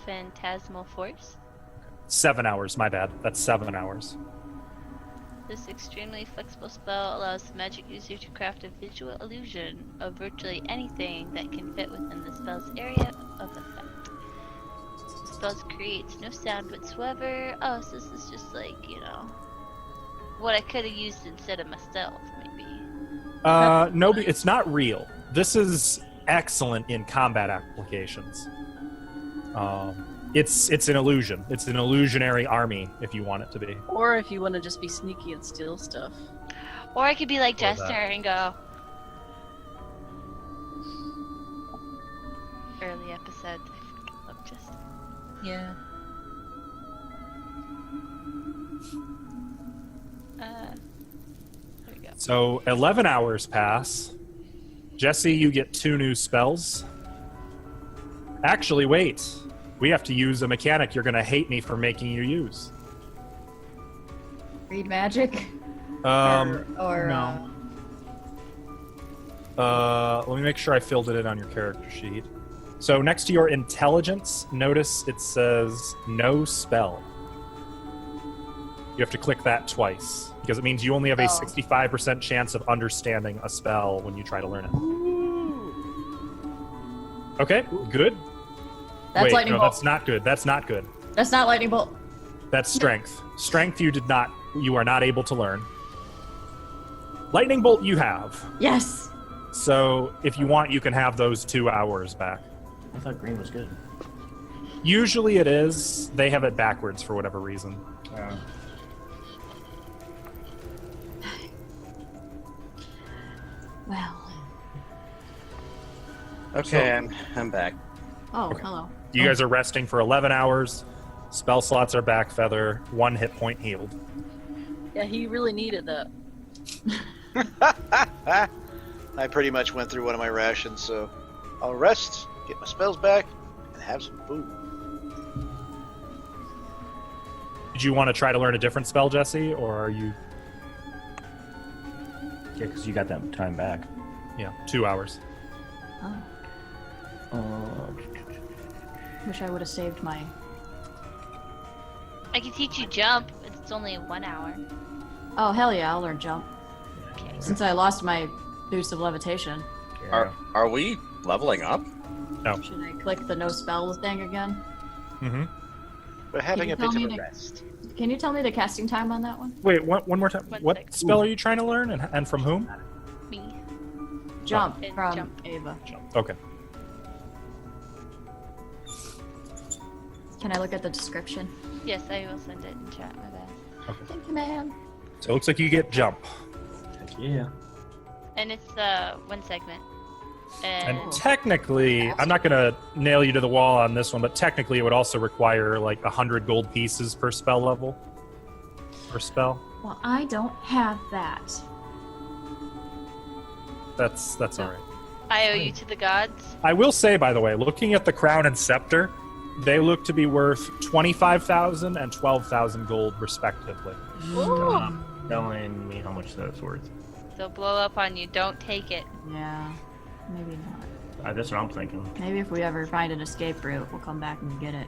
Phantasmal Force. 7 hours, my bad. That's 7 hours. This extremely flexible spell allows the magic user to craft a visual illusion of virtually anything that can fit within the spell's area of effect. The spell creates no sound whatsoever. Oh, so this is just like, what I could have used instead of my stealth, maybe. No, it's not real. This is excellent in combat applications. It's an illusion. It's an illusionary army, if you want it to be. Or if you want to just be sneaky and steal stuff. Or I could be like Or Jester that. and go. Early episode. I love Jester. Yeah. There we go. So 11 hours pass. Jesse, you get 2 new spells. Actually, wait. We have to use a mechanic you're going to hate me for making you use. Read magic? No. No. Let me make sure I filled it in on your character sheet. So next to your intelligence, notice it says no spell. You have to click that twice because it means you only have a 65% chance of understanding a spell when you try to learn it. Okay, good. That's Wait, lightning no, bolt. that's not good. That's not good. That's not lightning bolt. That's strength. Strength you are not able to learn. Lightning bolt you have. Yes. So if you want, you can have those 2 hours back. I thought green was good. Usually it is. They have it backwards for whatever reason. Well. Okay, I'm back. Oh, Okay. hello. You guys are resting for 11 hours. Spell slots are back feather. 1 hit point healed. Yeah, he really needed that. I pretty much went through one of my rations, so I'll rest, get my spells back, and have some food. Did you want to try to learn a different spell, Jesse, or are you? Yeah, because you got that time back. Yeah, 2 hours. Oh. Wish I would have saved my. I can teach you jump. It's only 1 hour. Oh hell yeah! I'll learn jump. Okay. Since I lost my boost of levitation, Are we leveling up? should I click the no spell thing again? Mm-hmm. We're having you a bit tell of me a to- rest. Can you tell me the casting time on that one? Wait, one more time. One What sec. spell are you trying to learn, and from whom? Me. Jump And from jump. Ava. Okay. Can I look at the description? Yes, I will send it in chat. My bad. Thank you, ma'am. So it looks like you get jump. Heck yeah. And it's one segment. And And technically, I'm not going to nail you to the wall on this one, but technically it would also require like 100 gold pieces per spell level. Per spell. Well, I don't have that. That's all right. I owe you to the gods. I will say, by the way, looking at the crown and scepter, they look to be worth 25,000 and 12,000 gold, respectively. Telling me how much that's worth. They'll blow up on you. Don't take it. Yeah, maybe not. That's what I'm thinking. Maybe if we ever find an escape route, we'll come back and get it.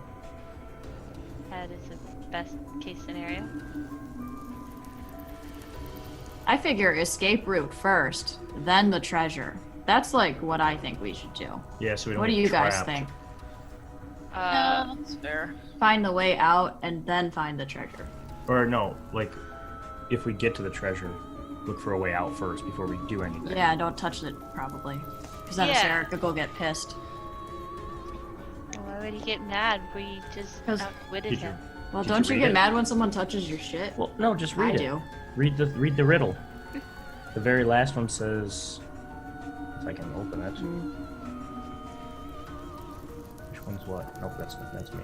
That is the best case scenario. I figure escape route first, then the treasure. That's like what I think we should do. Yeah, so we don't What do get you guys trapped. think? Yeah, that's fair. Find the way out and then find the treasure. Or no, like, if we get to the treasure, look for a way out first before we do anything. Yeah, don't touch it, probably. Because then Yeah. Sarah could go get pissed. Why would he get mad? We just 'Cause- outwitted Did you- him. Well, Did don't you you read get it? mad when someone touches your shit? Well, no, just read I it. do. Read the riddle. The very last one says, if I can open it. Which one's what? Nope, that's me.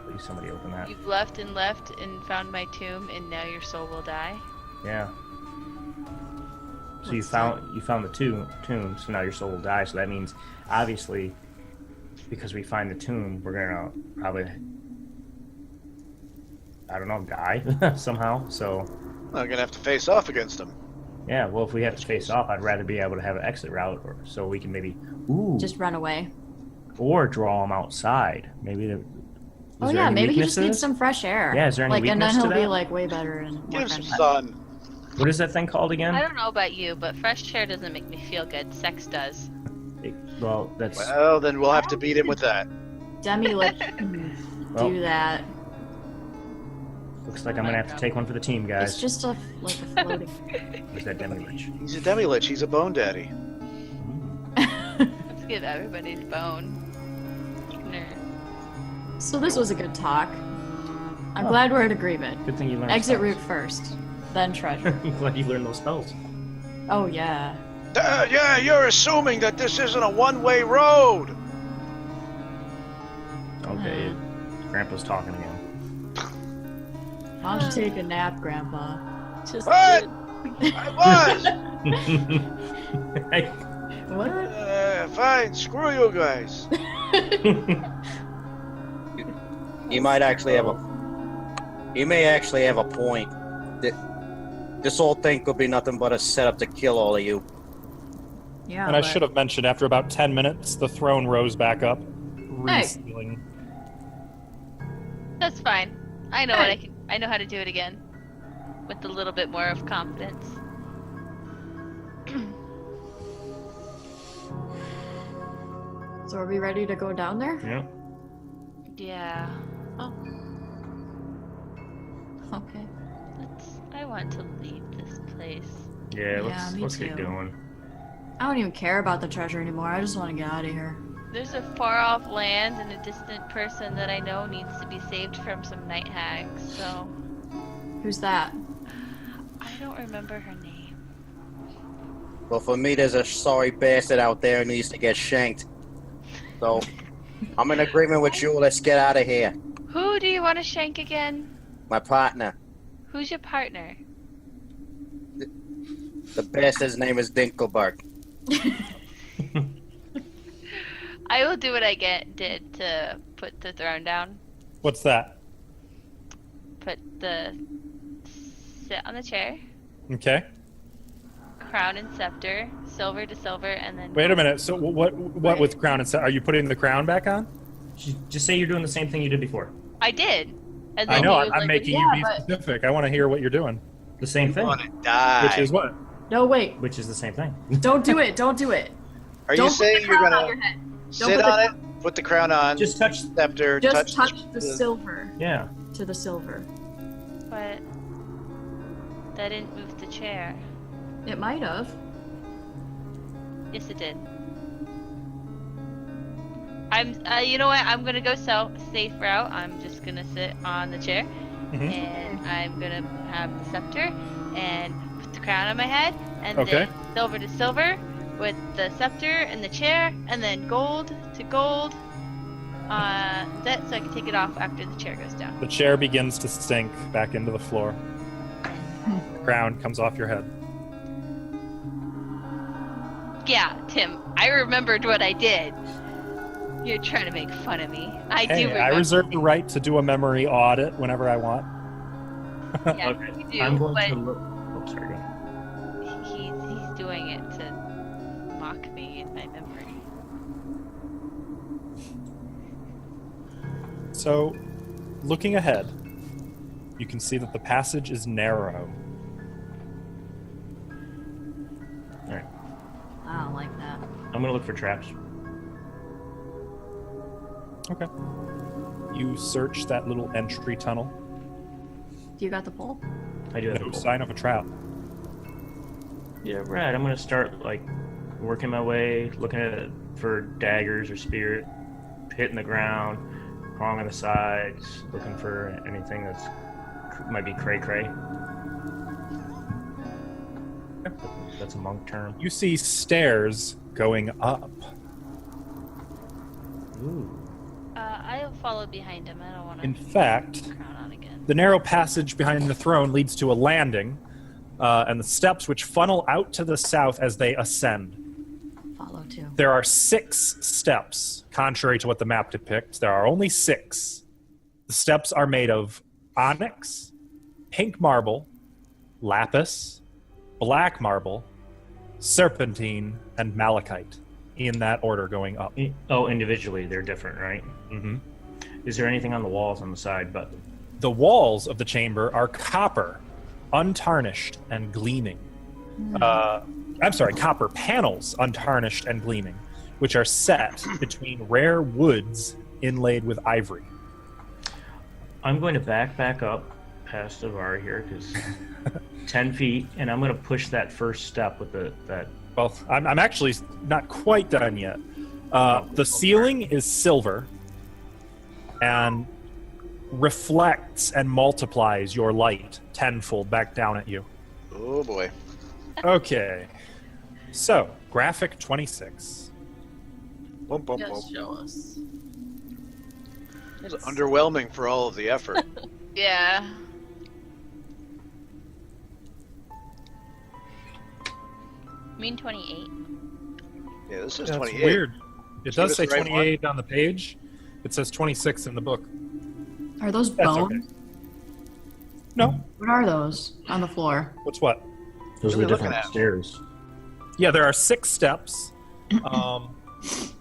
Please somebody open that. You've left and found my tomb, and now your soul will die. Yeah. So you What's found the tomb, so now your soul will die. So that means, obviously, because we find the tomb, we're gonna probably, I don't know, die somehow. So I'm gonna have to face off against him. yeah, well, if we have to face off, I'd rather be able to have an exit route, so we can maybe Just run away. or draw them outside. Maybe. Oh yeah, maybe he just needs some fresh air. Yeah, is there any like, and weakness then to he'll be that? like way better and Give more him some friendly. sun. What is that thing called again? I don't know about you, but fresh air doesn't make me feel good. Sex does. Well, that's Well, then we'll have to beat him with that. Demi-lich Well, do that. looks like I'm gonna have to take one for the team, It's guys. just a floating. Where's that demi-lich? He's a demi-lich. He's a bone daddy. Let's give everybody's bone. Nerd. So this was a good talk. I'm glad we're in agreement. Good thing you learned. Exit spells. route first, then treasure. I'm glad you learned those spells. Oh yeah. Yeah, you're assuming that this isn't a one-way road. Okay, Grandpa's talking again. Why don't you take a nap, Grandpa? Just What? did. I was. What? Fine. Screw you guys. He might actually have a. He may actually have a point. This whole thing could be nothing but a setup to kill all of you. Yeah. And I but- should have mentioned, after about 10 minutes, the throne rose back up, Hey. resealing. That's fine. I know Hey. what I can. I know how to do it again, with a little bit more of confidence. So are we ready to go down there? Yeah. Yeah. Oh, Okay. I want to leave this place. Yeah, Yeah, me let's get too. going. I don't even care about the treasure anymore. I just want to get out of here. There's a far off land and a distant person that I know needs to be saved from some night hags, so Who's that? I don't remember her name. Well, for me, there's a sorry bastard out there who needs to get shanked. So, I'm in agreement with you. Let's get out of here. Who do you want to shank again? My partner. Who's your partner? The bastard's name is Dinkelberg. I will do what I did to put the throne down. What's that? Sit on the chair, Okay. crown and scepter, silver to silver, and then. Wait a minute. So what with crown and are you putting the crown back on? Just say you're doing the same thing you did before. I did. And I then know. he was I'm like, making yeah, you be but- specific. I want to hear what you're doing. The same thing. Want to die? Which is what? No, wait. Which is the same thing. Don't do it. Don't do it. Are Don't you put saying the you're crown on gonna your head. sit put the on it, put the crown on, Just touch. scepter, Just touch the the silver Yeah. to the silver. But that didn't move the chair. It might have. Yes, it did. You know what? I'm gonna go safe route. I'm just gonna sit on the chair, Mhm. and I'm gonna have the scepter and put the crown on my head, and Okay. then silver to silver with the scepter and the chair, and then gold to gold. That so I can take it off after the chair goes down. The chair begins to sink back into the floor. The crown comes off your head. Yeah, Tim. I remembered what I did. You're trying to make fun of me. I do Hey, remember. I reserve the right to do a memory audit whenever I want. Yeah, Okay. you do, I'm going but to look. Oh, sorry. Go ahead. he's doing it to mock me in my memory. So, looking ahead, you can see that the passage is narrow. All right. I don't like that. I'm gonna look for traps. Okay. You search that little entry tunnel. Do you got the pole? I do have No a pole. sign of a trap. Yeah, right. I'm gonna start like working my way, looking at it for daggers or spear, hitting the ground, crawling on the sides, looking for anything that's might be cray cray. That's a monk term. You see stairs going up. Ooh. I'll follow behind him. I don't want to In fact, crown on again. the narrow passage behind the throne leads to a landing, and the steps which funnel out to the south as they ascend. Follow too. There are 6 steps, contrary to what the map depicts. There are only 6. The steps are made of onyx, pink marble, lapis, black marble, serpentine, and malachite, in that order going up. Oh, individually they're different, right? Mm-hmm. Is there anything on the walls on the side? But The walls of the chamber are copper, untarnished and gleaming. I'm sorry, copper panels, untarnished and gleaming, which are set between rare woods inlaid with ivory. I'm going to back up past Avar here because 10 feet, and I'm going to push that first step with that. Well, I'm actually not quite done yet. The ceiling is silver and reflects and multiplies your light tenfold back down at you. Oh boy. Okay. So, graphic 26. Bump, bump, bump. Just show us. It's underwhelming for all of the effort. Yeah. Mean 28. Yeah, this is That's 28. weird. It Give does us say the right one. 28 on the page. It says 26 in the book. Are those That's bones? okay. No. What are those on the floor? What's what? Those are What the are we looking different at? stairs. Yeah, there are 6 steps.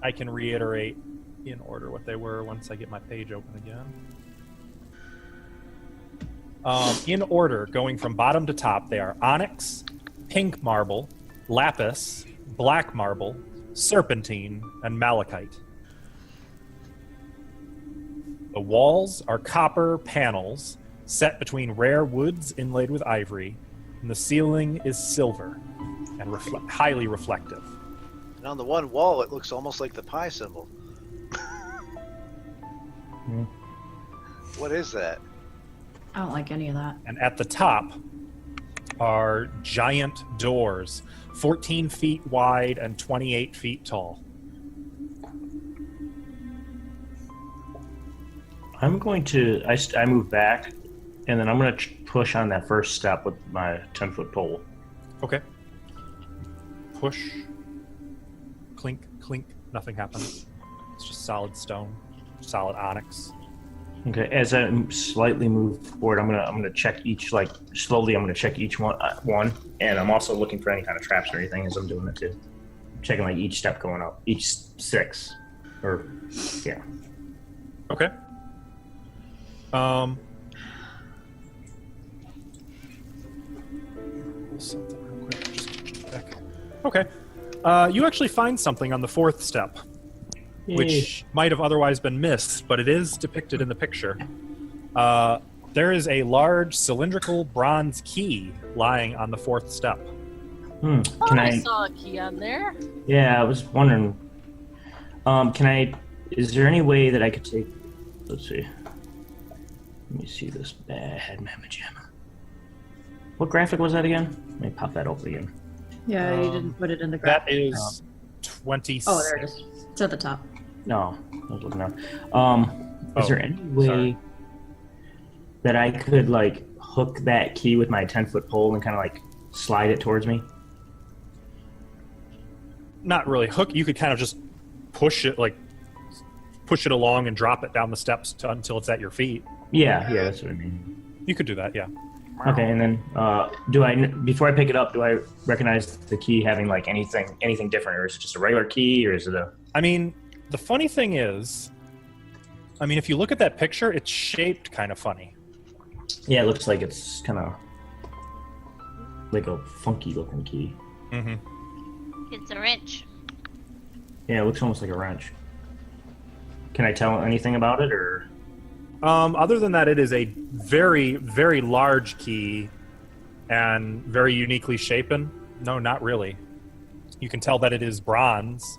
I can reiterate in order what they were once I get my page open again. In order, going from bottom to top, they are onyx, pink marble, lapis, black marble, serpentine, and malachite. The walls are copper panels set between rare woods inlaid with ivory, and the ceiling is silver and highly reflective. And on the one wall, it looks almost like the pi symbol. What is that? I don't like any of that. And at the top are giant doors, 14 feet wide and 28 feet tall. I'm going to. I move back, and then I'm going to push on that first step with my 10-foot pole. Okay. Push. Clink, clink. Nothing happens. It's just solid stone, solid onyx. Okay. As I slightly move forward, I'm gonna check each slowly. I'm gonna check each one, and I'm also looking for any kind of traps or anything as I'm doing it too. Checking each step going up, each 6, or yeah. Okay. Something real quick. Just back. Okay. You actually find something on the 4th step, which might have otherwise been missed, but it is depicted in the picture. There is a large cylindrical bronze key lying on the 4th step. Can I I? saw a key on there. Yeah, I was wondering. Can I? Is there any way that I could take? Let's see. Let me see this bad mama gem. What graphic was that again? Let me pop that open again. Yeah, you didn't put it in the graph. That is 26. Oh, there it is. It's at the top. No, I was looking down. Is there any way sorry. that I could hook that key with my 10-foot pole and kind of slide it towards me? Not really hook. You could kind of just push it along and drop it down the steps until it's at your feet. Yeah, that's what I mean. You could do that, yeah. Okay, and then before I pick it up, do I recognize the key having anything different, or is it just a regular key, or is it a? I mean, the funny thing is, if you look at that picture, it's shaped kind of funny. Yeah, it looks like it's kind of like a funky looking key. Mm-hmm. It's a wrench. Yeah, it looks almost like a wrench. Can I tell anything about it, or? Other than that, it is a very, very large key and very uniquely shapen. No, not really. You can tell that it is bronze.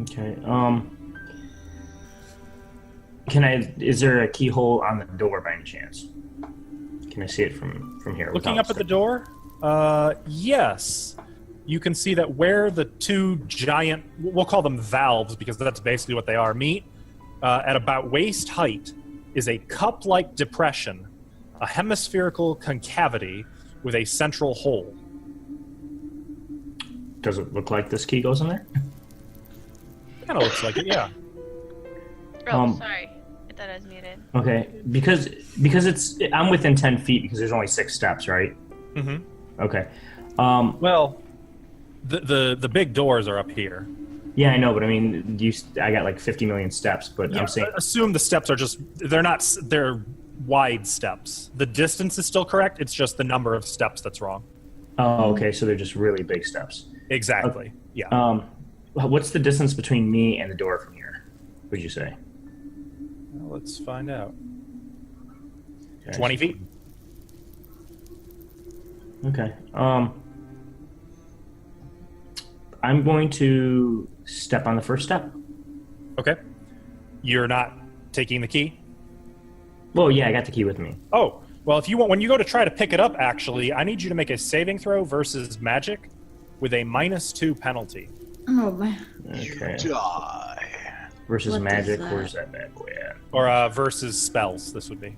Okay. Is there a keyhole on the door by any chance? Can I see it from here? Looking up at the door, yes. You can see that where the 2 giant, we'll call them valves because that's basically what they are, meet, at about waist height is a cup-like depression, a hemispherical concavity with a central hole. Does it look like this key goes in there? Kind of looks like it, yeah. Oh, sorry. I thought I was muted. Okay, because I'm within 10 feet because there's only 6 steps, right? Mm-hmm. Okay. Well, the big doors are up here. Yeah, I know, but I mean, I got 50 million steps, but Yeah, I'm saying assume the steps are they're wide steps. The distance is still correct. It's just the number of steps that's wrong. Oh, okay, so they're just really big steps. Exactly. Yeah. What's the distance between me and the door from here? Would you say? Well, let's find out. Okay. 20 feet. Okay. I'm going to step on the first step. Okay. You're not taking the key? Well, yeah, I got the key with me. Oh, well, if you want, when you go to try to pick it up, actually, I need you to make a saving throw versus magic with a -2 penalty. Oh, man. Okay. You die. Versus What magic, does that- where's that bad boy at? Or versus spells, this would be.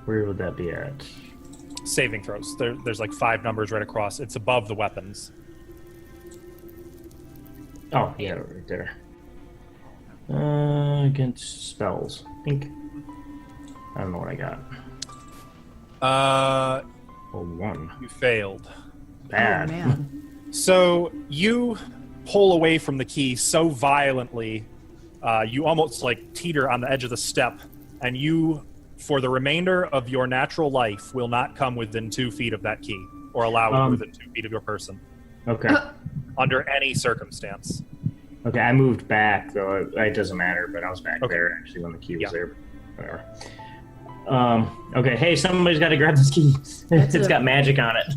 Where would that be at? Saving throws. There's 5 numbers right across. It's above the weapons. Oh, yeah, right there. Against spells. I think. I don't know what I got. Oh, 1. You failed. Bad. Oh man. So you pull away from the key so violently, you almost like teeter on the edge of the step, and you, for the remainder of your natural life, will not come within 2 feet of that key, or allow it within 2 feet of your person, Okay. under any circumstance. Okay, I moved back, though. It doesn't matter, but I was back Okay. there, actually, when the key was Yeah. there. Whatever. Okay, hey, somebody's got to grab this key. It's got magic on it.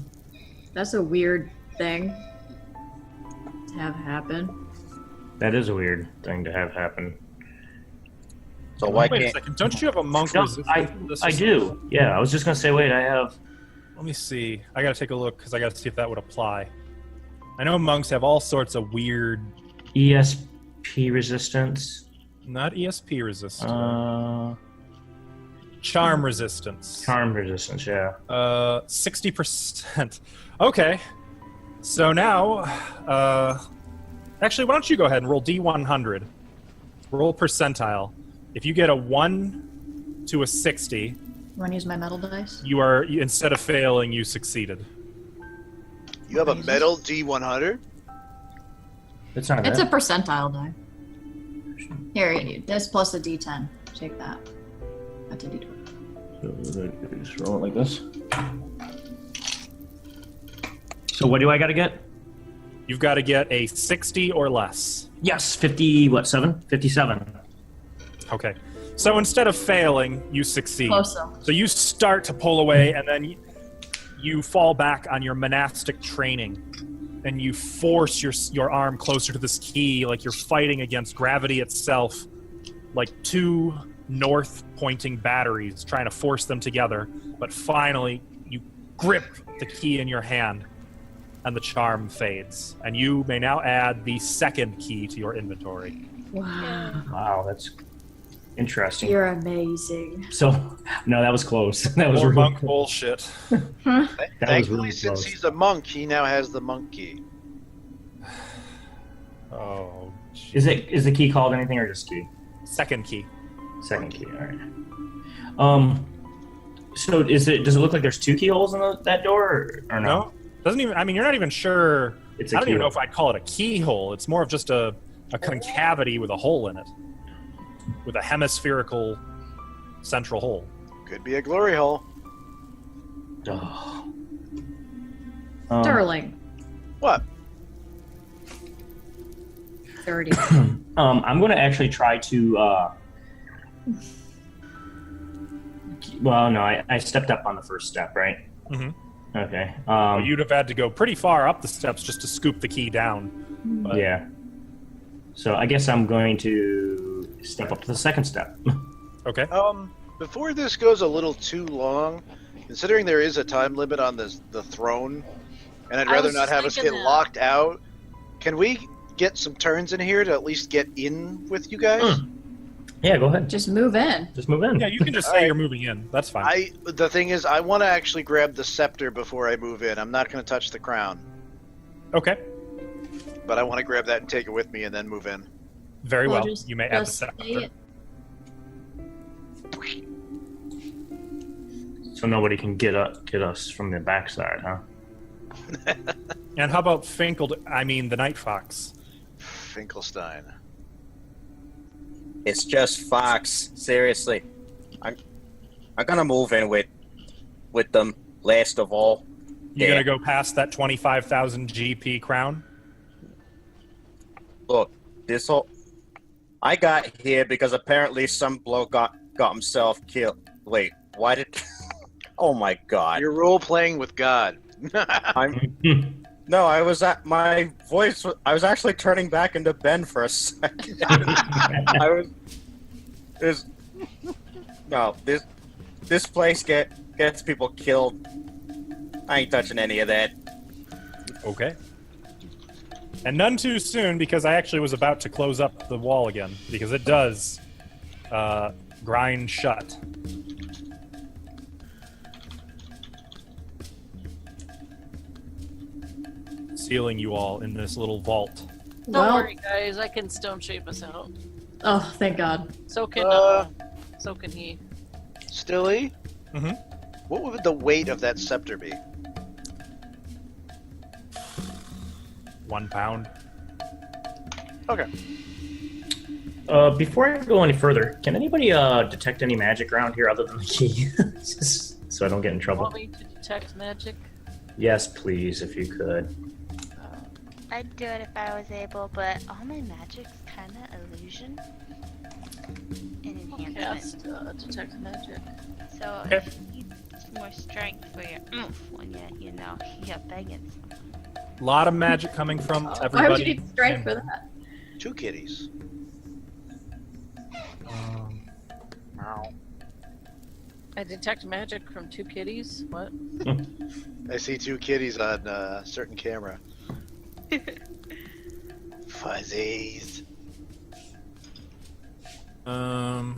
That's a weird thing to have happen. That is a weird thing to have happen. So why Wait a can't? second. Don't you have a monk No, resistant? This I is- do. Yeah, I was just going to say, wait, I have... Let me see. I gotta take a look, because I gotta see if that would apply. I know monks have all sorts of weird, ESP resistance. not ESP resistance, Charm charm resistance. resistance, yeah. 60%. Okay. So now, actually, why don't you go ahead and roll D100? Roll percentile. If you get a 1 to a 60, Want to use my metal dice? instead of failing, you succeeded. You have a metal D100? It's not It's a bad. percentile die. Here, this plus a D10. Take that. That's a D20. So, just roll it like this. So what do I got to get? You've got to get a 60 or less. Yes, 50, what, 7? 57. Okay. So instead of failing, you succeed. Close though. So you start to pull away, and then you fall back on your monastic training, and you force your arm closer to this key, like you're fighting against gravity itself, like 2 north-pointing batteries, trying to force them together. But finally, you grip the key in your hand, and the charm fades. And you may now add the second key to your inventory. Wow. Wow, that's interesting. You're amazing. So, no, that was close. That was More really monk close. bullshit. Thankfully, really since close. he's a monk, he now has the monk key. Oh, Is the key called anything or just key? second key. Second key, all right. So does it look like there's 2 keyholes in that door or no? No? Doesn't even. I mean, you're not even sure. It's a I don't even know keyhole. if I'd call it a keyhole. It's more of just a concavity with a hole in it, with a hemispherical central hole. Could be a glory hole. Oh. Sterling. What? 30. I'm going to actually try to. Well, no, I stepped up on the first step, right? Mhm. Okay. Well, you'd have had to go pretty far up the steps just to scoop the key down. But Yeah. So I guess I'm going to step up to the second step. Okay. Before this goes a little too long, considering there is a time limit on the throne, and I'd I rather was not have us get thinking that. locked out, can we get some turns in here to at least get in with you guys? Yeah, go ahead. Just move in. Just move in. Yeah, you can just say Alright. you're moving in. That's fine. The thing is, I want to actually grab the scepter before I move in. I'm not going to touch the crown, Okay. but I want to grab that and take it with me and then move in. Very well. Just- You may add the just say scepter. it. So nobody can get us from the backside, huh? And how about the Night Fox? Finkelstein. It's just Fox. Seriously, I'm gonna move in with them last of all. You Yeah. gonna go past that 25,000 GP crown? Look, this whole I got here because apparently some bloke got himself killed. Wait, why did? Oh my God! You're role playing with God. No, I was at my voice. I was actually turning back into Ben for a second. I was. This place gets people killed. I ain't touching any of that. Okay. And none too soon, because I actually was about to close up the wall again, because it does grind shut. Sealing you all in this little vault. Don't Well- worry, guys. I can stone shape us out. Oh, thank God. So can he. Stilly? Mm-hmm. What would the weight of that scepter be? 1 pound. Okay. Before I go any further, can anybody detect any magic around here other than the key? Just so I don't get in trouble. Want me to detect magic? Yes, please, if you could. I'd do it if I was able, but all my magic's kind of illusion and enhancement. Cast detect magic. So Okay. you need more strength for your oomph when you're banging someone. A lot of magic coming from everybody. Why would you need strength for that? 2 kitties. I detect magic from 2 kitties. What? I see 2 kitties on a certain camera. Fuzzies. The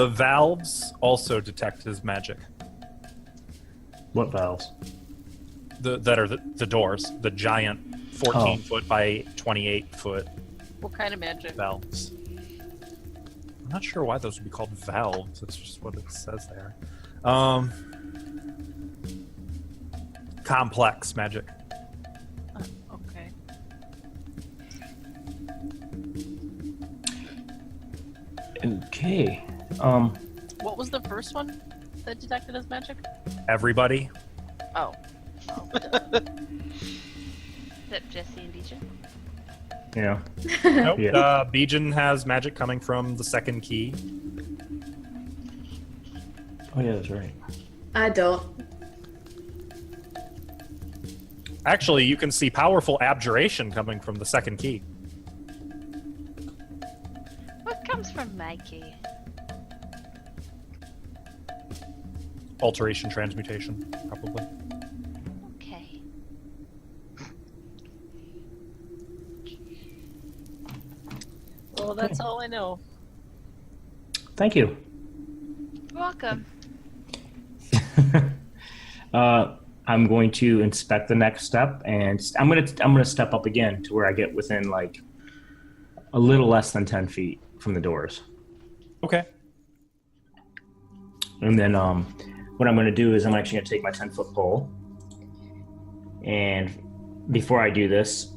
valves also detect his magic. What valves? That are the doors, the giant 14-foot by 28-foot What kind of magic? valves. I'm not sure why those would be called valves. That's just what it says there. Complex magic. Okay. Okay. What was the first one that detected as magic? Everybody. Oh. Except Jesse and Bijan. Yeah. Nope. Yeah. Bijan has magic coming from the second key. Oh yeah, that's right. I don't. Actually, you can see powerful abjuration coming from the second key. What comes from my key? Alteration, transmutation, probably. Okay. Well, that's all I know. Thank you. You're welcome. I'm going to inspect the next step, and I'm gonna step up again to where I get within like a little less than 10 feet from the doors. Okay. And then what I'm going to do is I'm actually going to take my 10-foot pole, and before I do this,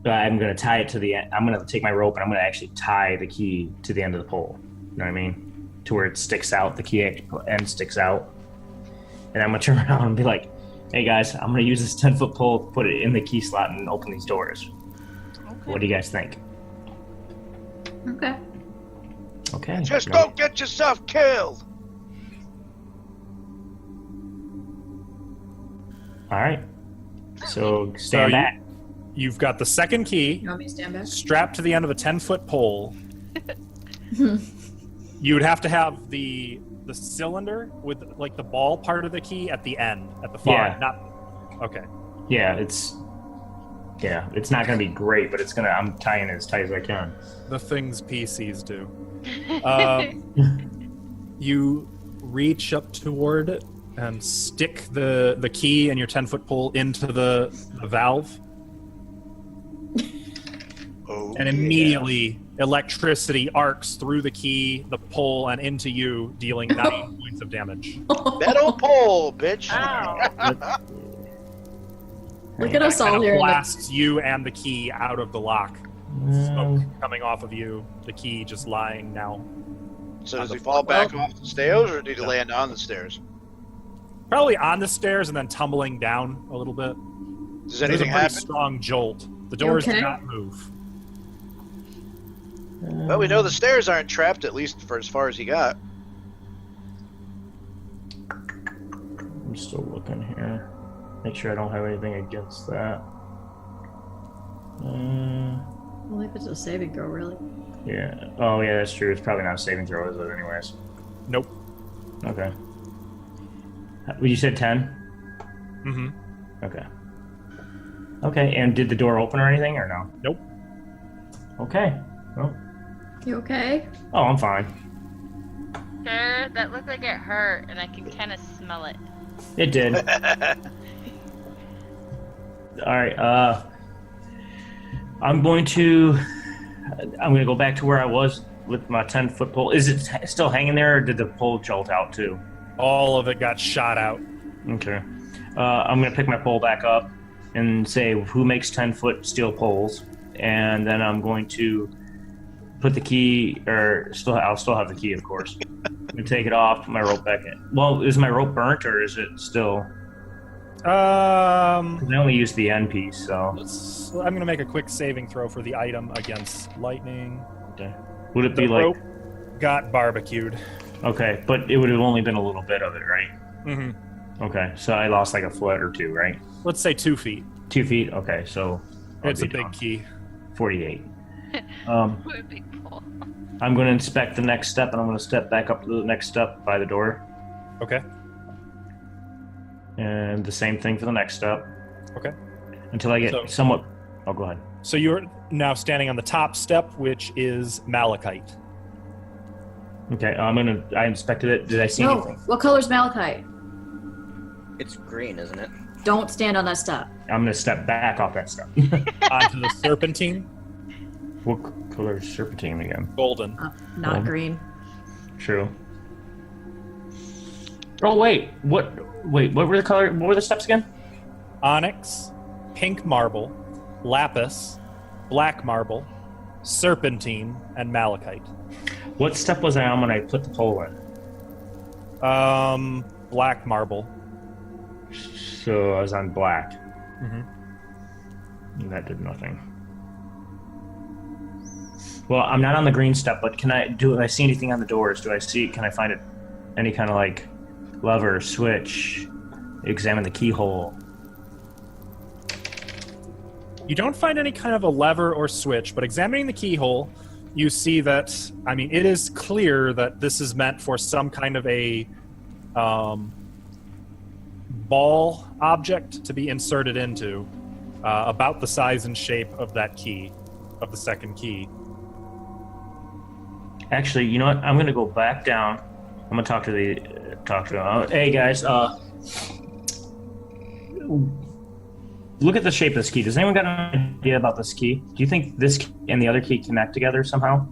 I'm going to tie it to the end. I'm going to take my rope and I'm going to actually tie the key to the end of the pole. You know what I mean? To where it sticks out, the key end sticks out. And I'm going to turn around and be like, hey guys, I'm going to use this 10-foot pole, put it in the key slot, and open these doors. Okay. What do you guys think? Okay. Okay. Just don't get yourself killed. All right. So stand So back. You've got the second key You want me to stand back? strapped to the end of a 10-foot pole. You would have to have the cylinder with like the ball part of the key at the end, at the far Yeah. end. Not okay. Yeah, it's not going to be great, but I'm tying it as tight as I can. The things PCs do. You reach up toward it and stick the key and your 10-foot pole into the valve, Oh, and immediately electricity arcs through the key, the pole, and into you, dealing 9 points of damage. Metal pole, bitch. Ow. Look at us all Kind here. of blasts you and the key out of the lock. Smoke coming off of you, the key just lying now. So does he fall back off the stairs, or did he land on the stairs? Probably on the stairs and then tumbling down a little bit. Does There's a anything pretty happen? strong jolt. The doors okay? do not move. Well, we know the stairs aren't trapped, at least for as far as he got. I'm still looking here. Make sure I don't have anything against that. Only if it's a saving throw, really. Yeah. Oh, yeah, that's true. It's probably not a saving throw, is it, anyways? Nope. Okay. You said 10? Mm-hmm. Okay. Okay, and did the door open or anything, or no? Nope. Okay. Well, You okay? oh, I'm fine. Sure, that looked like it hurt, and I can kind of smell it. It did. All right. I'm going to I'm gonna go back to where I was with my 10-foot pole. Is it still hanging there, or did the pole jolt out too? All of it got shot out. Okay. I'm gonna pick my pole back up and say, who makes 10-foot steel poles? And then I'm going to put the key, I'll still have the key, of course. I'm gonna take it off, put my rope back in. Well, is my rope burnt, or is it still? 'Cause I only used the end piece, so. I'm gonna make a quick saving throw for the item against lightning. Okay. Would it The be like? rope got barbecued. Okay, but it would have only been a little bit of it, right? Mm-hmm. Okay, so I lost like a foot or two, right? Let's say 2 feet. 2 feet. Okay, so It's a be big down. key. 48. We're a big pole. I'm going to inspect the next step, and I'm going to step back up to the next step by the door, Okay. and the same thing for the next step. Okay. Until I get So- somewhat. Oh, go ahead. So you're now standing on the top step, which is malachite. Okay, I inspected it. Did I see No. anything? What color's malachite? It's green, isn't it? Don't stand on that step. I'm going to step back off that step. Onto the serpentine, What color is serpentine again? golden. Not Oh. green. True. Oh wait, what were the color? What were the steps again? Onyx, pink marble, lapis, black marble, serpentine, and malachite. What step was I on when I put the pole in? Black marble. So I was on black. Mm-hmm. And that did nothing. Well, I'm not on the green step, but can I see anything on the doors? Can I find it, any kind of like lever, switch, examine the keyhole? You don't find any kind of a lever or switch, but examining the keyhole, you see that, I mean, it is clear that this is meant for some kind of a ball object to be inserted into, about the size and shape of that key, of the second key. Actually, you know what? I'm gonna go back down. I'm gonna talk to them. Hey guys, look at the shape of this key. Does anyone got an idea about this key? Do you think this key and the other key connect together somehow?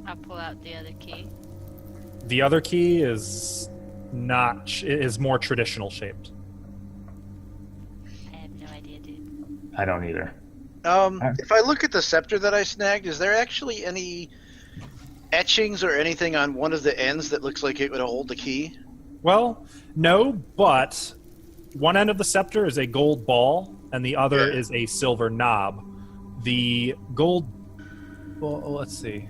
I'll pull out the other key. The other key is is more traditional shaped. I have no idea, dude. I don't either. If I look at the scepter that I snagged, is there actually any etchings or anything on one of the ends that looks like it would hold the key? Well, no, but one end of the scepter is a gold ball, and the other is a silver knob. The gold... Well, let's see.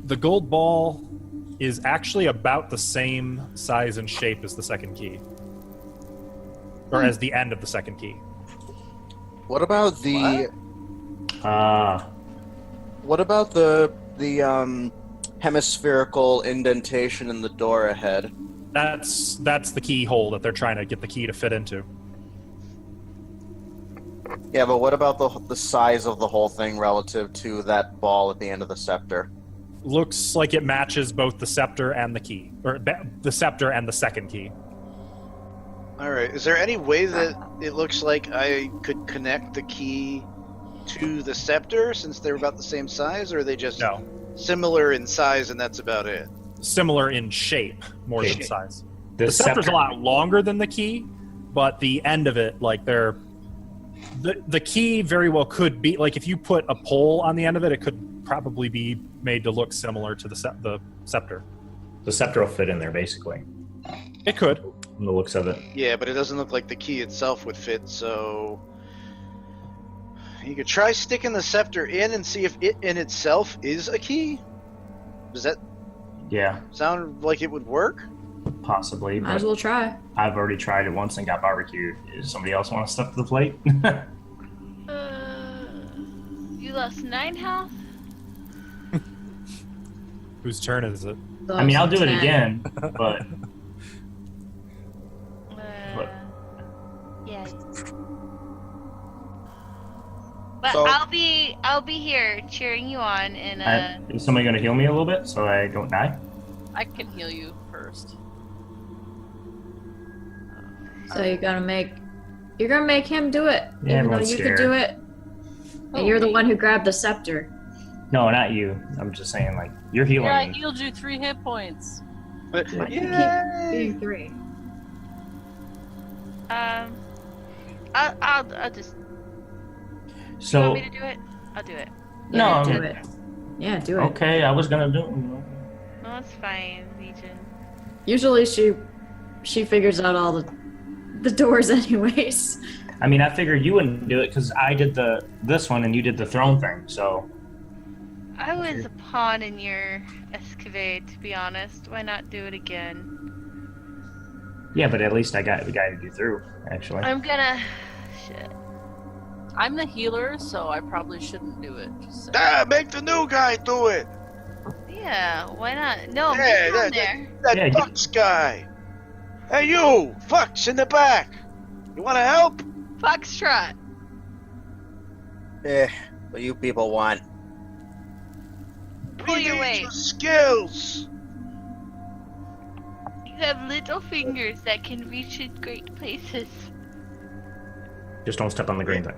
The gold ball is actually about the same size and shape as the second key. Or as the end of the second key. What about the what about the hemispherical indentation in the door ahead? That's the keyhole that they're trying to get the key to fit into. Yeah, but what about the size of the whole thing relative to that ball at the end of the scepter? Looks like it matches both the scepter and the key, or the scepter and the second key. All right. Is there any way that it looks like I could connect the key to the scepter since they're about the same size, or are they just No, similar in size and that's about it? similar in shape more than Shape. size. the The scepter's scepter. a lot longer than the key, but the end of it, like the key very well could be, like if you put a pole on the end of it, it could probably be made to look similar to the scepter. The scepter will fit in there basically. It could. From the looks of it. Yeah, but it doesn't look like the key itself would fit, so you could try sticking the scepter in and see if it in itself is a key. Does that Yeah, sound like it would work? possibly. Might as But well try. I've already tried it once and got barbecued. Does somebody else want to step to the plate? You lost 9 health? Whose turn is it? I mean, I'll do it 10. again, but Yeah. But So- I'll be here cheering you on and is somebody going to heal me a little bit so I don't die? I can heal you first. So you're gonna make You're gonna make him do it, Yeah, even though everyone's you scared. could do it. And you're the one who grabbed the scepter. No, not you. I'm just saying, like, you're healing Yeah, I me. healed you 3 hit points. Why do you keep being 3? I'll just. You So, want me to do it? I'll do it. No, Yeah, I'm- do it. Yeah, do it. okay, I was gonna do it. No, it's fine, Legion. Usually she figures out all the doors anyways. I mean, I figured you wouldn't do it because I did this one and you did the throne thing. So I was a pawn in your escapade, to be honest. Why not do it again? yeah, but at least I guided you through. Actually, I'm gonna. Shit. I'm the healer, so I probably shouldn't do it. Just saying. Make the new guy do it. Yeah, why not? No, Yeah, get down there. That Yeah, Fox guy. Hey, you, Fox in the back. You want to help? Foxtrot. What do you people want? Pull your weight. Your skills. You have little fingers that can reach in great places. just don't step on the green thing.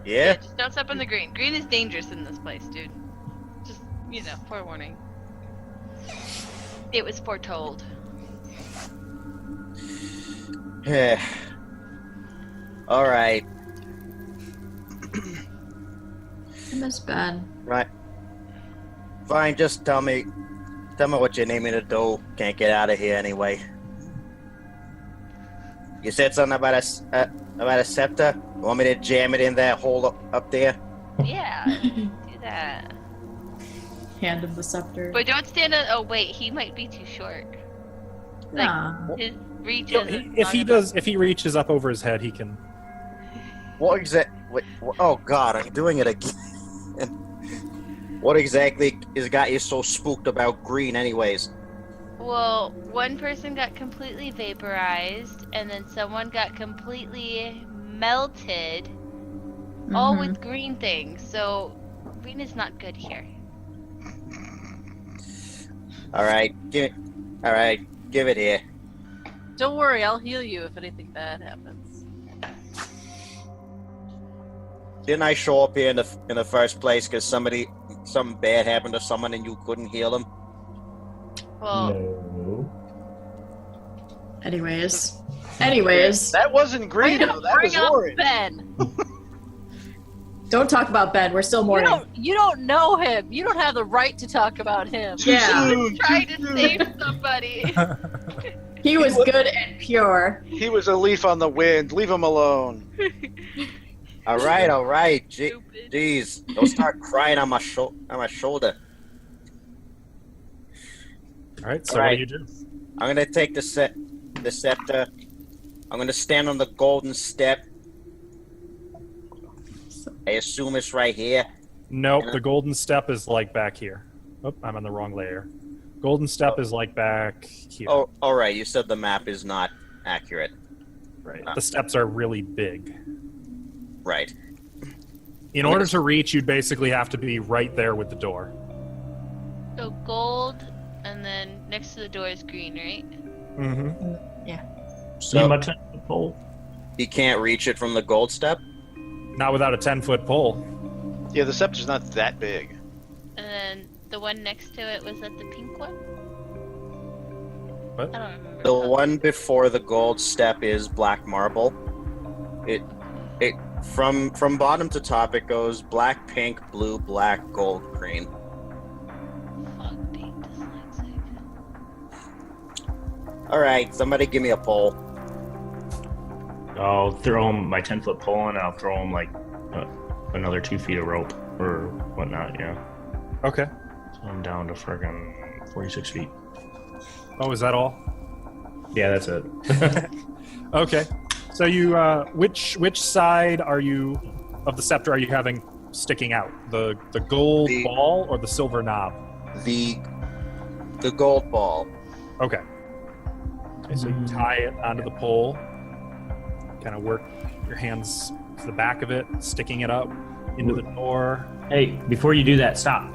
Yeah? Just don't step on the green. Green is dangerous in this place, dude. Just, forewarning. It was foretold. Yeah. Alright. I miss Ben. Right. Fine, just tell me what you need me to do. Can't get out of here anyway. You said something about a scepter? You want me to jam it in that hole up there? Yeah, do that. Hand him the scepter. But don't stand on. Oh wait, he might be too short. Like Nah. his reach So is. if he reaches up over his head, he can. What oh god, I'm doing it again. What exactly has got you so spooked about green anyways? Well, one person got completely vaporized, and then someone got completely melted, all with green things. So green is not good here. Alright, give it here. Don't worry, I'll heal you if anything bad happens. Didn't I show up here in the first place because something bad happened to someone and you couldn't heal them? Well, No. Anyways. That wasn't green, though. That Bring was up orange. Ben. Don't talk about Ben. We're still mourning. You don't know him. You don't have the right to talk about him. Yeah. trying to save somebody. He was good and pure. He was a leaf on the wind. Leave him alone. Alright. Stupid. Jeez, don't start crying on my shoulder. All right. So Alright. what do you do? I'm gonna take the scepter. I'm gonna stand on the golden step. I assume it's right here. Nope. Yeah. The golden step is like back here. Oh, I'm on the wrong layer. Golden step is like back here. Oh, alright, you said the map is not accurate. Right. The steps are really big. Right. In order to reach, you'd basically have to be right there with the door. So gold, and then next to the door is green, right? Mm-hmm. Need So my 10-foot pole. you can't reach it from the gold step? Not without a 10-foot pole. Yeah, the scepter's not that big. And then the one next to it, was that the pink one? What? I don't remember. The one before the gold step is black marble. It from bottom to top it goes black, pink, blue, black, gold, green. Fuck, being dyslexic. Alright, somebody give me a pole. I'll throw him my 10-foot pole and I'll throw him like another 2 feet of rope or whatnot. Yeah, Okay. so I'm down to friggin' 46 feet. Oh, is that all? Yeah, that's it. Okay. So you, which side are you of the scepter are you having sticking out? The gold The- ball or the silver knob? The gold ball. Okay. Okay, so you tie it onto the pole. Kind of work your hands to the back of it, sticking it up into the door. Hey, before you do that, stop.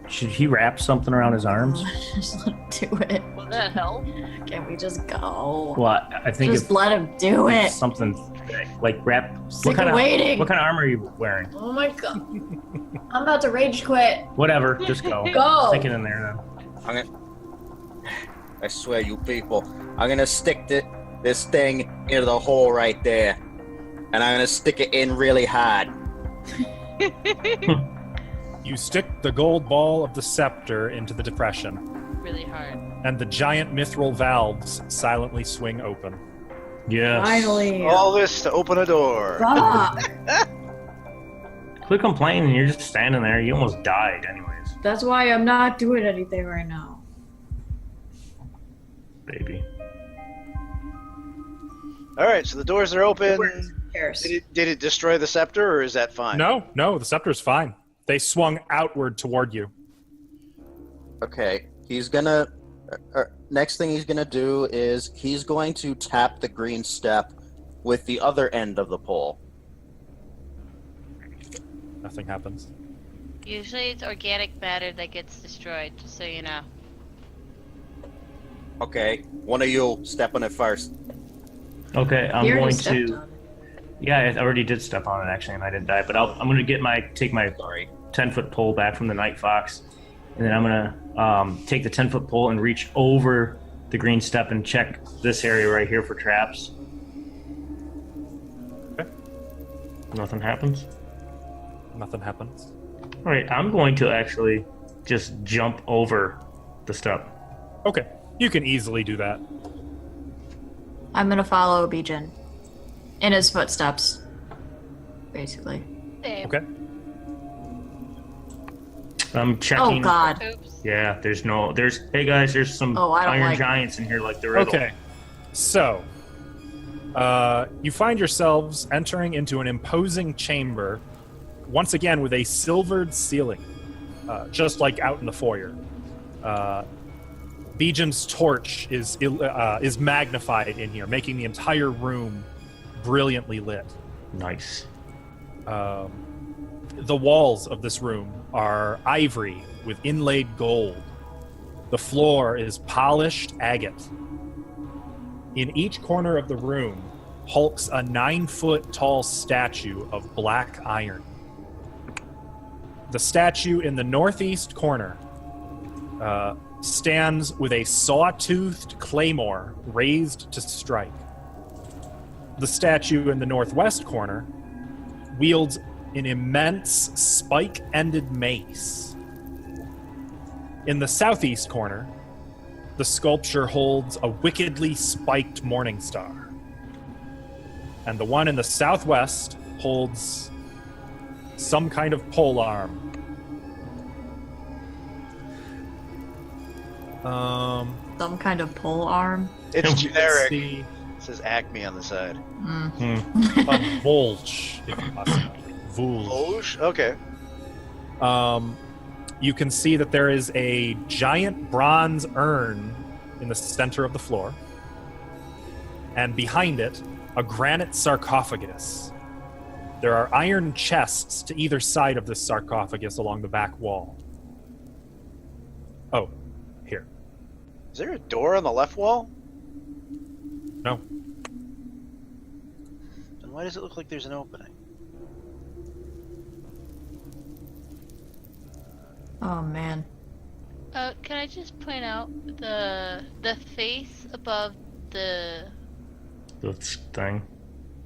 Should he wrap something around his arms? Just let him do it. Well, That help? Can we just go? Well, I think Just let him do if it. something like wrap. Sick of waiting. What kind of armor are you wearing? Oh my god. I'm about to rage quit. Whatever, just go. Go. Stick it in there then. I swear, you people, I'm gonna stick this thing into the hole right there, and I'm gonna stick it in really hard. You stick the gold ball of the scepter into the depression, Really hard. and the giant mithril valves silently swing open. Yes. Finally. All this to open a door. Fuck. Quit complaining. You're just standing there. You almost died, anyways, That's why I'm not doing anything right now. baby. All right, so the doors are open. Who cares? Did it destroy the scepter, or is that fine? No, the scepter's fine. They swung outward toward you. Okay, he's gonna. Next thing he's gonna do is he's going to tap the green step with the other end of the pole. Nothing happens. Usually it's organic matter that gets destroyed, just so you know. Okay, one of you step on it first. Okay, I'm You already going stepped to. on it. Yeah, I already did step on it actually, and I didn't die. But I'm gonna take my Sorry. 10-foot pole back from the Night Fox, and then I'm gonna take the 10-foot pole and reach over the green step and check this area right here for traps. Okay. Nothing happens. Nothing happens. All right, I'm going to actually just jump over the step. Okay, you can easily do that. I'm gonna follow Bijan in his footsteps, basically. Same. Okay. I'm checking. Oh god. Oops. Yeah, hey guys, there's some Oh, I don't iron like- giants in here like the riddle. Okay. So, you find yourselves entering into an imposing chamber, once again with a silvered ceiling, just like out in the foyer. Bijan's torch is magnified in here, making the entire room brilliantly lit. Nice. The walls of this room are ivory with inlaid gold. The floor is polished agate. In each corner of the room hulks a 9-foot tall statue of black iron. The statue in the northeast corner stands with a saw-toothed claymore raised to strike. The statue in the northwest corner wields an immense spike-ended mace. In the southeast corner, the sculpture holds a wickedly spiked morning star. And the one in the southwest holds some kind of pole arm. Some kind of pole arm. It's You can generic. see It says Acme on the side. a Volge, if possible. Volge. Oge? Okay. You can see that there is a giant bronze urn in the center of the floor, and behind it, a granite sarcophagus. There are iron chests to either side of this sarcophagus along the back wall. Oh, here. Is there a door on the left wall? No. Then why does it look like there's an opening? Oh man. Can I just point out the face above the? This thing.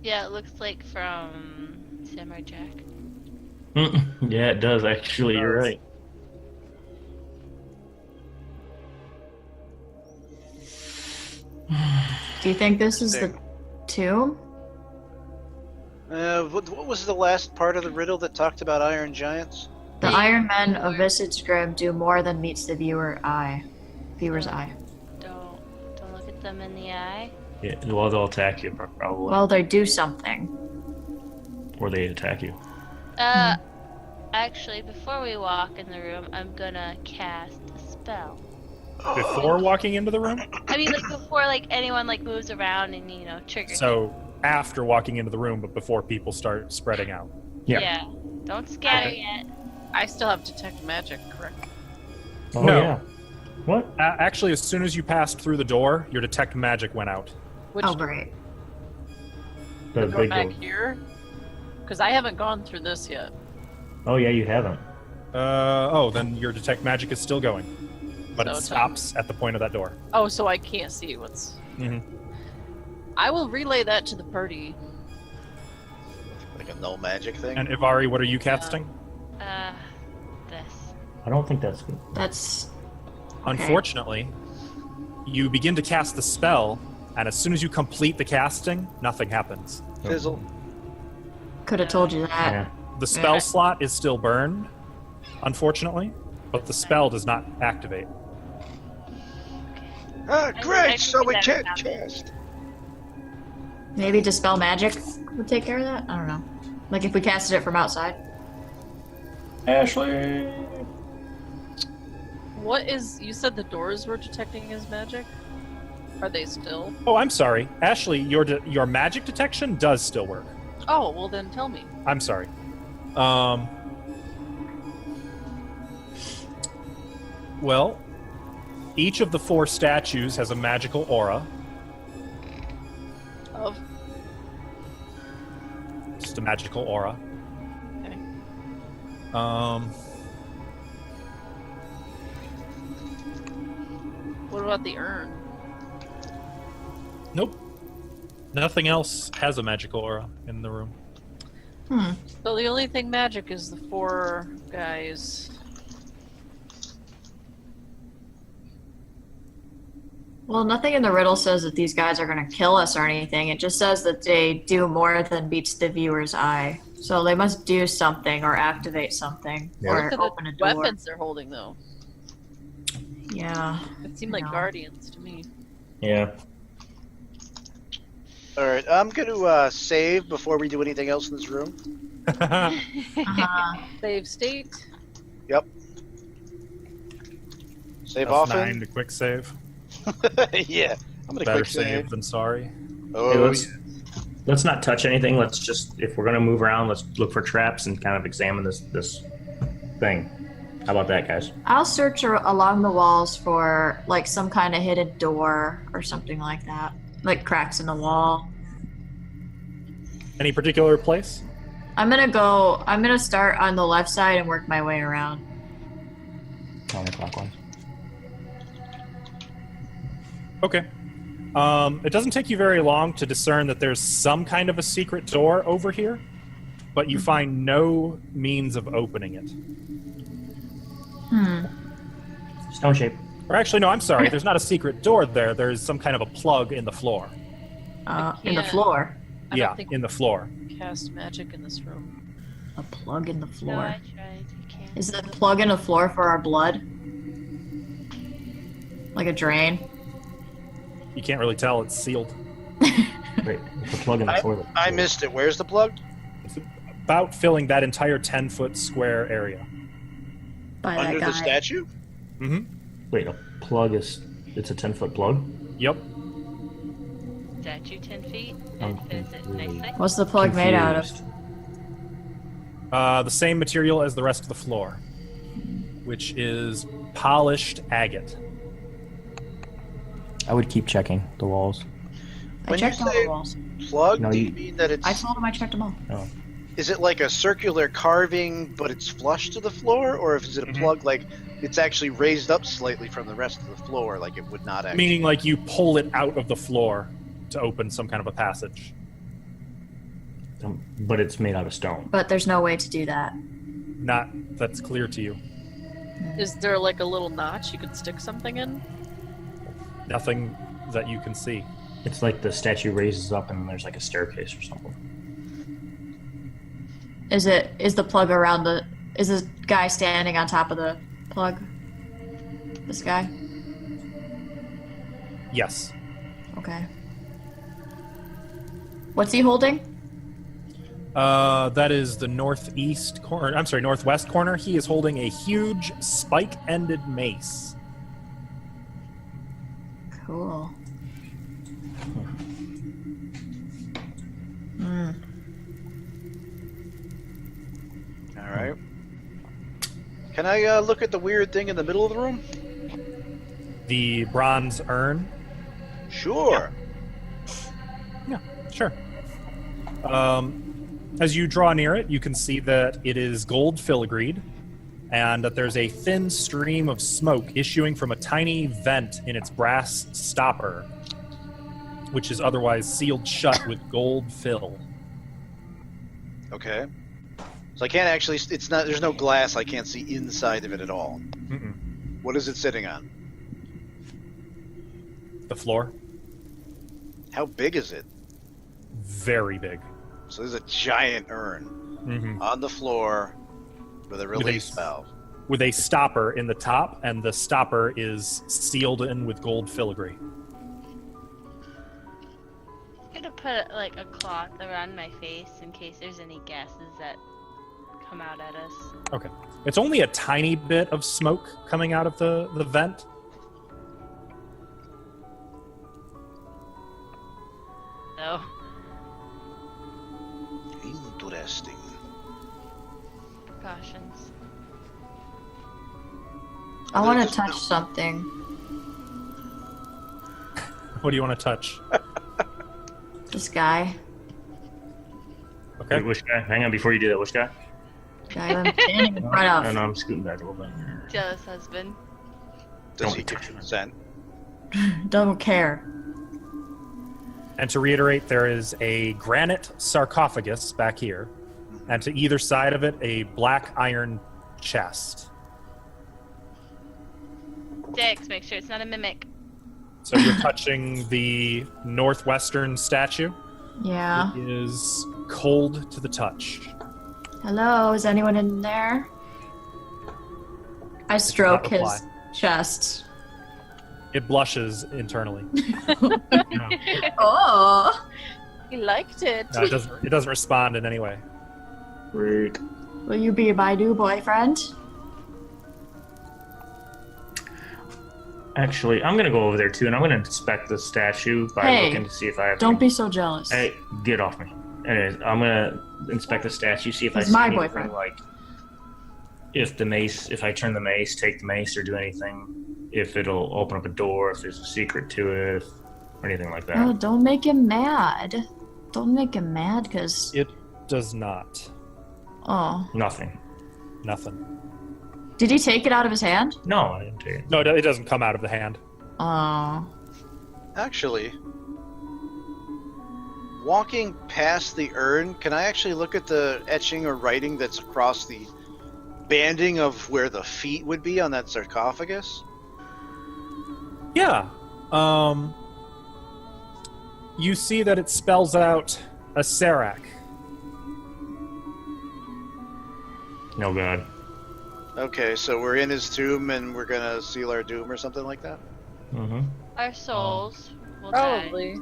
Yeah, it looks like from Samurai Jack. Yeah, it does actually. You're right. Do you think this is the tomb? What was the last part of the riddle that talked about iron giants? The Iron Men of Visage Grim do more than meets the viewer's eye. Don't look at them in the eye. Yeah, well, they'll attack you probably, Well, they do something. or they attack you. Actually, before we walk in the room, I'm gonna cast a spell. Before walking into the room? I mean, like before, like anyone like moves around and triggers. So after walking into the room, but before people start spreading out. Yeah. Don't scatter Okay. yet. I still have detect magic, correct? Oh No. yeah. What? Actually, as soon as you passed through the door, your detect magic went out. Which Oh, great. The door big back door. here? Because I haven't gone through this yet. Oh yeah, you haven't. Then your detect magic is still going. But So it it's stops at the point of that door. Oh, so I can't see what's. Mm-hmm. I will relay that to the party. Like a null magic thing. And Ivari, what are you casting? This. I don't think that's good. That's Unfortunately, you begin to cast the spell, and as soon as you complete the casting, nothing happens. Fizzle. could have told you that. Yeah. The spell Yeah. slot is still burned, unfortunately, but the spell does not activate. Ah, I great! So we figured can't that would happen. cast. Maybe Dispel Magic would take care of that? I don't know. Like if we casted it from outside. Ashley. What is. You said the doors were detecting his magic? Are they still? Oh, I'm sorry. Ashley, your magic detection does still work. Oh, well then tell me. I'm sorry. Well, each of the 4 statues has a magical aura. Of. Just a magical aura. Okay. What about the urn? Nope. Nothing else has a magical aura in the room. So the only thing magic is the 4 guys. Well, nothing in the riddle says that these guys are going to kill us or anything. It just says that they do more than meets the viewer's eye. So they must do something or activate something Yeah. or Look at open the a door. weapons they're holding, though. Yeah. It seemed I like know. guardians to me. Yeah. Alright, I'm gonna save before we do anything else in this room. Uh-huh. Save state. Save F9 often. to quick save. Yeah. I'm gonna Better quick save save. than sorry. Oh, Hey, yeah. let's not touch anything. Let's just, if we're gonna move around, let's look for traps and kind of examine this thing. How about that, guys? I'll search along the walls for like some kind of hidden door or something like that. Like cracks in the wall. Any particular place? I'm gonna start on the left side and work my way around. Counterclockwise. Okay. It doesn't take you very long to discern that there's some kind of a secret door over here, but you find no means of opening it. Stone shape. Or actually, no, I'm sorry. There's not a secret door there. There's some kind of a plug in the floor. In the can't- floor. I Yeah, don't think in the floor. we cast magic in this room. A plug in the No, floor. I tried. I can't. Is the plug in the floor for our blood? Like a drain? You can't really tell. It's sealed. Wait, it's a plug in the toilet. I missed it. Where's the plug? It's about filling that entire 10-foot square area. By Under that guy. the statue? Mm-hmm. Wait, a plug is, it's a 10-foot plug? Yep. Statue 10 feet I'm and fits it really nicely. What's the plug made out of? Confused. The same material as the rest of the floor, which is polished agate. I would keep checking the walls. I When you checked all say- the walls. Plug? No, Do you you- mean that it's... I told him I checked them all. Is it like a circular carving, but it's flush to the floor? Or is it a Mhm. plug like it's actually raised up slightly from the rest of the floor, like it would not actually... Meaning, like, you pull it out of the floor to open some kind of a passage. But it's made out of stone. But there's no way to do that. Not that's clear to you. Is there like a little notch you could stick something in? Nothing that you can see. It's like the statue raises up and there's like a staircase or something. Is the plug around the... Is this guy standing on top of the plug? This guy? Yes. Okay. What's he holding? That is the northeast corner. I'm sorry, northwest corner. He is holding a huge spike-ended mace. Cool. Alright. Can I look at the weird thing in the middle of the room? The bronze urn. Sure. Yeah, sure. As you draw near it, you can see that it is gold filigreed, and that there's a thin stream of smoke issuing from a tiny vent in its brass stopper, which is otherwise sealed shut with gold fill. Okay. So I can't actually. It's not. There's no glass. I can't see inside of it at all. Mm-mm. What is it sitting on? The floor. How big is it? Very big. So there's a giant urn Mm-hmm. on the floor with a release valve. With a stopper in the top, and the stopper is sealed in with gold filigree. I'm gonna put like a cloth around my face in case there's any gases that come out at us. Okay. It's only a tiny bit of smoke coming out of the vent. So Interesting. precautions. I want to touch something. What do you want to touch? This guy. Okay. Wait, which guy? Hang on, before you do that, which guy? Guy I'm standing in front No, of. no, I'm scooting back a little bit. Jealous husband. Does Don't he touch give it. consent? Don't care. And to reiterate, there is a granite sarcophagus back here, and to either side of it, a black iron chest. Dex, make sure it's not a mimic. So you're touching the northwestern statue. Yeah. It is cold to the touch. Hello, is anyone in there? I stroke his reply. chest. It blushes internally. Oh. He liked it. No, it doesn't respond in any way. Freak. Will you be my new boyfriend? Actually, I'm gonna go over there too, and I'm gonna inspect the statue by Hey, looking to see if I have. Don't any- be so jealous. Hey, get off me. Anyways, I'm gonna inspect the statue, see if I He's see my anything, boyfriend. like if I turn the mace, take the mace, or do anything, if it'll open up a door, if there's a secret to it, or anything like that. Oh, don't make him mad. Don't make him mad, because... It does not. Oh. Nothing. Nothing. Did he take it out of his hand? No, I didn't take it. No, it doesn't come out of the hand. Oh. Actually, walking past the urn, can I actually look at the etching or writing that's across the banding of where the feet would be on that sarcophagus? Yeah. You see that it spells out a Serac. No god. Okay, so we're in his tomb and we're gonna seal our doom or something like that? Mm-hmm. Our souls will die. Probably.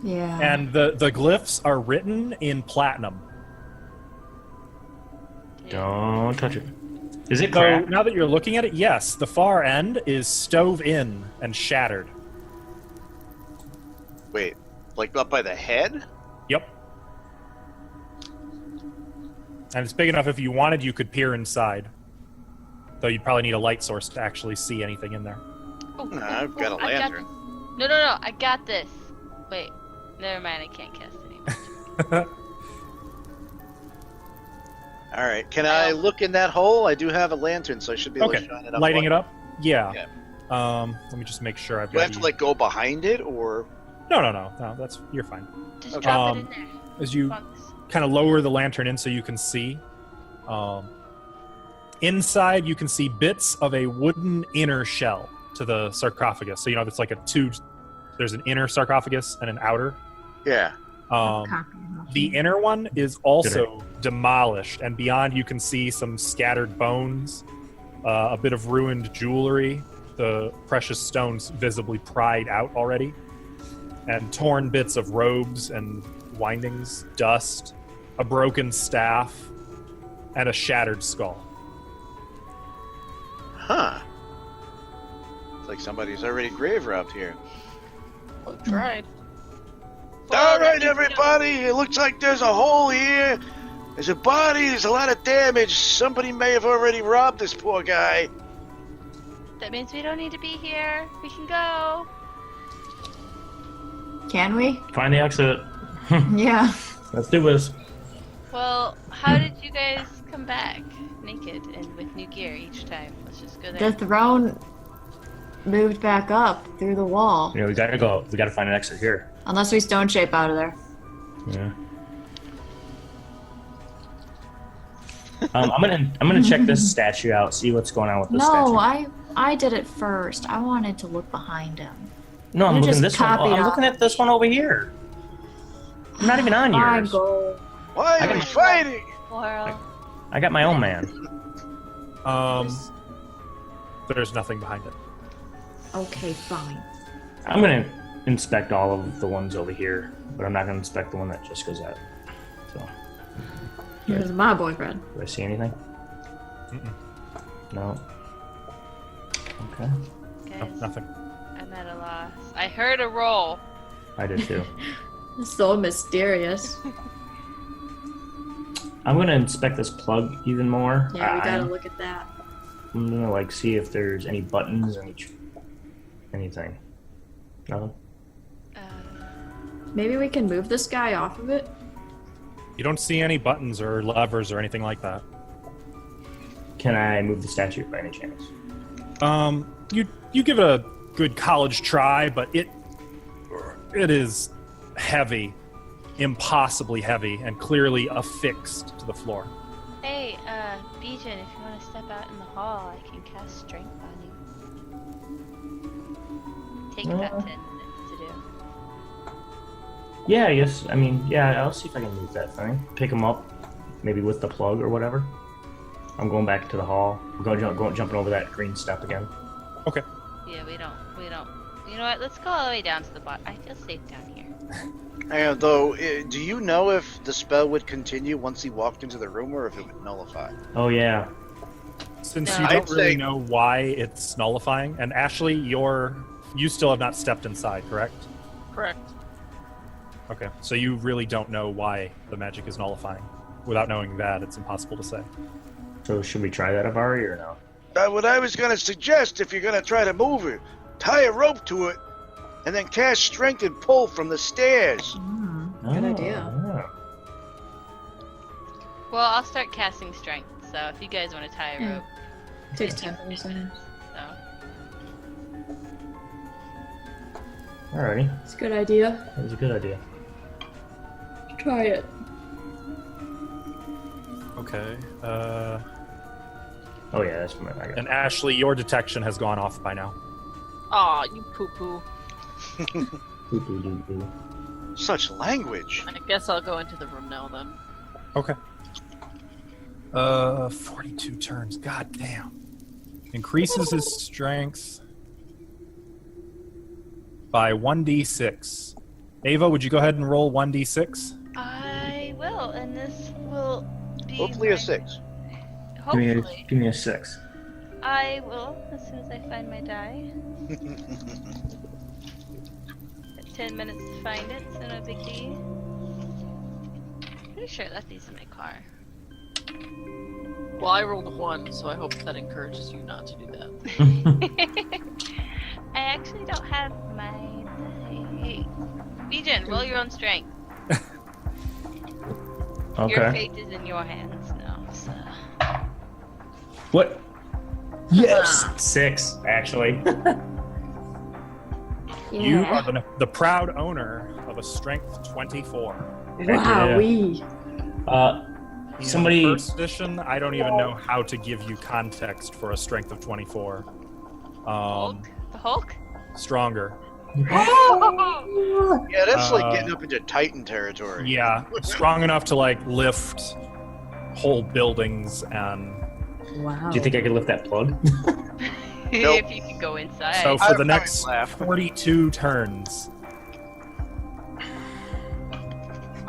Yeah. And the glyphs are written in platinum. Don't touch it. Is it So cracked? now that you're looking at it, yes, the far end is stove in and shattered. Wait, like up by the head? Yep. And it's big enough if you wanted, you could peer inside. Though you'd probably need a light source to actually see anything in there. Oh, Nah, I've got a I lantern. No, I got this. Wait, never mind, I can't cast anymore. Alright, can I look in that hole? I do have a lantern, so I should be able Okay, to shine it up. lighting it up? Yeah. Yeah. Let me just make sure I've Do I got have to you- like go behind it, or No, that's you're fine. Just Okay. drop it in there. As you Fungus. kind of lower the lantern in so you can see. Inside, you can see bits of a wooden inner shell to the sarcophagus. So, it's like there's an inner sarcophagus and an outer. yeah? The inner one is also demolished, and beyond you can see some scattered bones, a bit of ruined jewelry, the precious stones visibly pried out already, and torn bits of robes and windings, dust, a broken staff, and a shattered skull. Huh? It's like somebody's already grave robbed here. Well, tried. All right, everybody. It looks like there's a hole here. There's a body. There's a lot of damage. Somebody may have already robbed this poor guy. That means we don't need to be here. We can go. Can we? Find the exit. Yeah. Let's do this. Well, how did you guys come back naked and with new gear each time? Let's just go there. The throne moved back up through the wall. We gotta go. We gotta find an exit here. Unless we stone shape out of there. Yeah. I'm gonna check this statue out. See what's going on with this statue. No, I did it first. I wanted to look behind him. No, I'm You looking at just this one. copied I'm off. looking at this one over here. I'm not even on Fine, yours. go. Why I are we can- fighting? Laurel. I got my own man. There's nothing behind it. Okay, fine. I'm gonna inspect all of the ones over here, but I'm not gonna inspect the one that just goes out. So, Here's my boyfriend. do I see anything? Mm-mm. No. Okay. No, Guys, nothing. I'm at a loss. I heard a roll. I did too. So mysterious. I'm gonna inspect this plug even more. Yeah, we gotta I'm look at that. gonna like see if there's any buttons, anything. No. Maybe we can move this guy off of it. You don't see any buttons or levers or anything like that. Can I move the statue by any chance? You give it a good college try, but it is heavy, impossibly heavy, and clearly affixed to the floor. Hey, Bijan, if you want to step out in the hall, I can cast strength on you. Take about 10 minutes to do. Yeah, I guess. I mean, yeah. I'll see if I can move that thing. Pick him up, maybe with the plug or whatever. I'm going back to the hall. We're jumping over that green step again. Okay. Yeah, we don't. You know what? Let's go all the way down to the bottom. I feel safe down here. And though, do you know if the spell would continue once he walked into the room, or if it would nullify? Oh yeah. Since No. you don't I'd really say- know why it's nullifying, and Ashley, you still have not stepped inside, correct? Correct. Okay, so you really don't know why the magic is nullifying. Without knowing that, it's impossible to say. So should we try that, Avari, or no? What I was gonna suggest, if you're gonna try to move it, tie a rope to it, and then cast strength and pull from the stairs. Good idea. Yeah. Well, I'll start casting strength. So if you guys want to tie a Yeah. rope, Takes 10 minutes. so Alrighty, It's a good idea. that was a good idea. Try it. Okay. Oh yeah, that's my. I got. And Ashley, your detection has gone off by now. Aw, you poo-poo. Boo-boo-doo-boo. Such language. I guess I'll go into the room now then. Okay. 42 turns. God damn. Increases his strength by 1d6. Ava, would you go ahead and roll 1d6? I will, and this will be Hopefully my- a 6. Hopefully, Give me a 6. I will as soon as I find my die. Got 10 minutes to find it, so no big deal. Pretty sure I left these in my car. Well, I rolled a 1, so I hope that encourages you not to do that. I actually don't have my die. Bijan, roll your own strength. Your Okay. fate is in your hands now. So. What? Yes. 6, actually. You are the proud owner of a strength 24. Wow, we. Somebody. In first edition, I don't even know how to give you context for a strength of 24. Hulk? The Hulk? Stronger. Yeah, that's like Uh, getting up into Titan territory. Yeah, strong enough to like lift whole buildings and Wow. Do you think I could lift that plug? Nope. If you could go inside. so for I the would next laugh. 42 turns.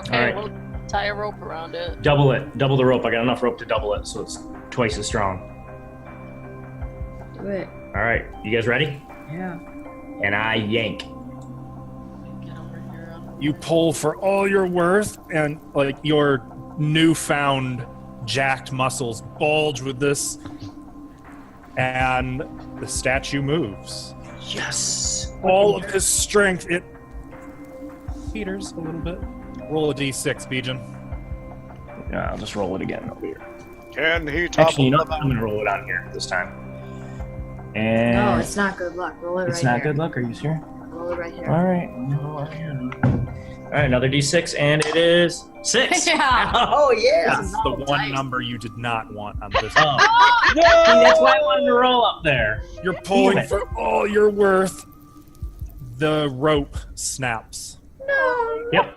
Okay, Alright. we'll tie a rope around it. Double it. Double the rope. I got enough rope to double it, so it's twice as strong. Do it. All right, you guys ready? Yeah. And I yank. Get over here. You pull for all your worth, and like your newfound jacked muscles bulge with this and the statue moves. Yes. All of his strength, it peters a little bit. Roll a d6, Bijan. Yeah, I'll just roll it again over here. Can he topple Actually, you know the what? I'm mountain? gonna roll it on here this time. And No, it's not good luck. Roll it it's right not here. good luck. Are you sure? Roll it right here. All right. I'm gonna roll it here. All right, another d6, and it is 6. Yeah. Oh yeah. That's the one number you did not want on this. Oh. See, that's why I wanted to roll up there. You're pulling Damn it. for all you're worth. The rope snaps, Yep.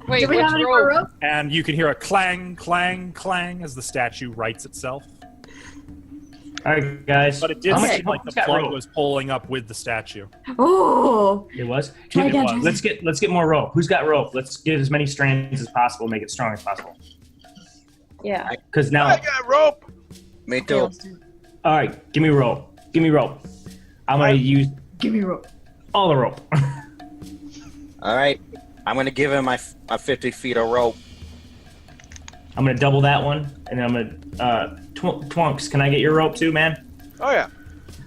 Wait, Do we which have any more rope? rope? and you can hear a clang, clang, clang as the statue rights itself. All right, guys. But it did How much- seem like how the much got plug rope? was pulling up with the statue. Oh. It was. Try Give it- again, let's get more rope. Who's got rope? Let's get as many strands as possible. Make it strong as possible. Yeah. Because now, I got rope. Me Okay, too. let's do it. all right, give me rope. Give me rope. I'm gonna use Give me rope. all the rope. All right. I'm gonna give him my 50 feet of rope. I'm gonna double that one, and then I'm gonna Twunks. Can I get your rope too, man? Oh yeah.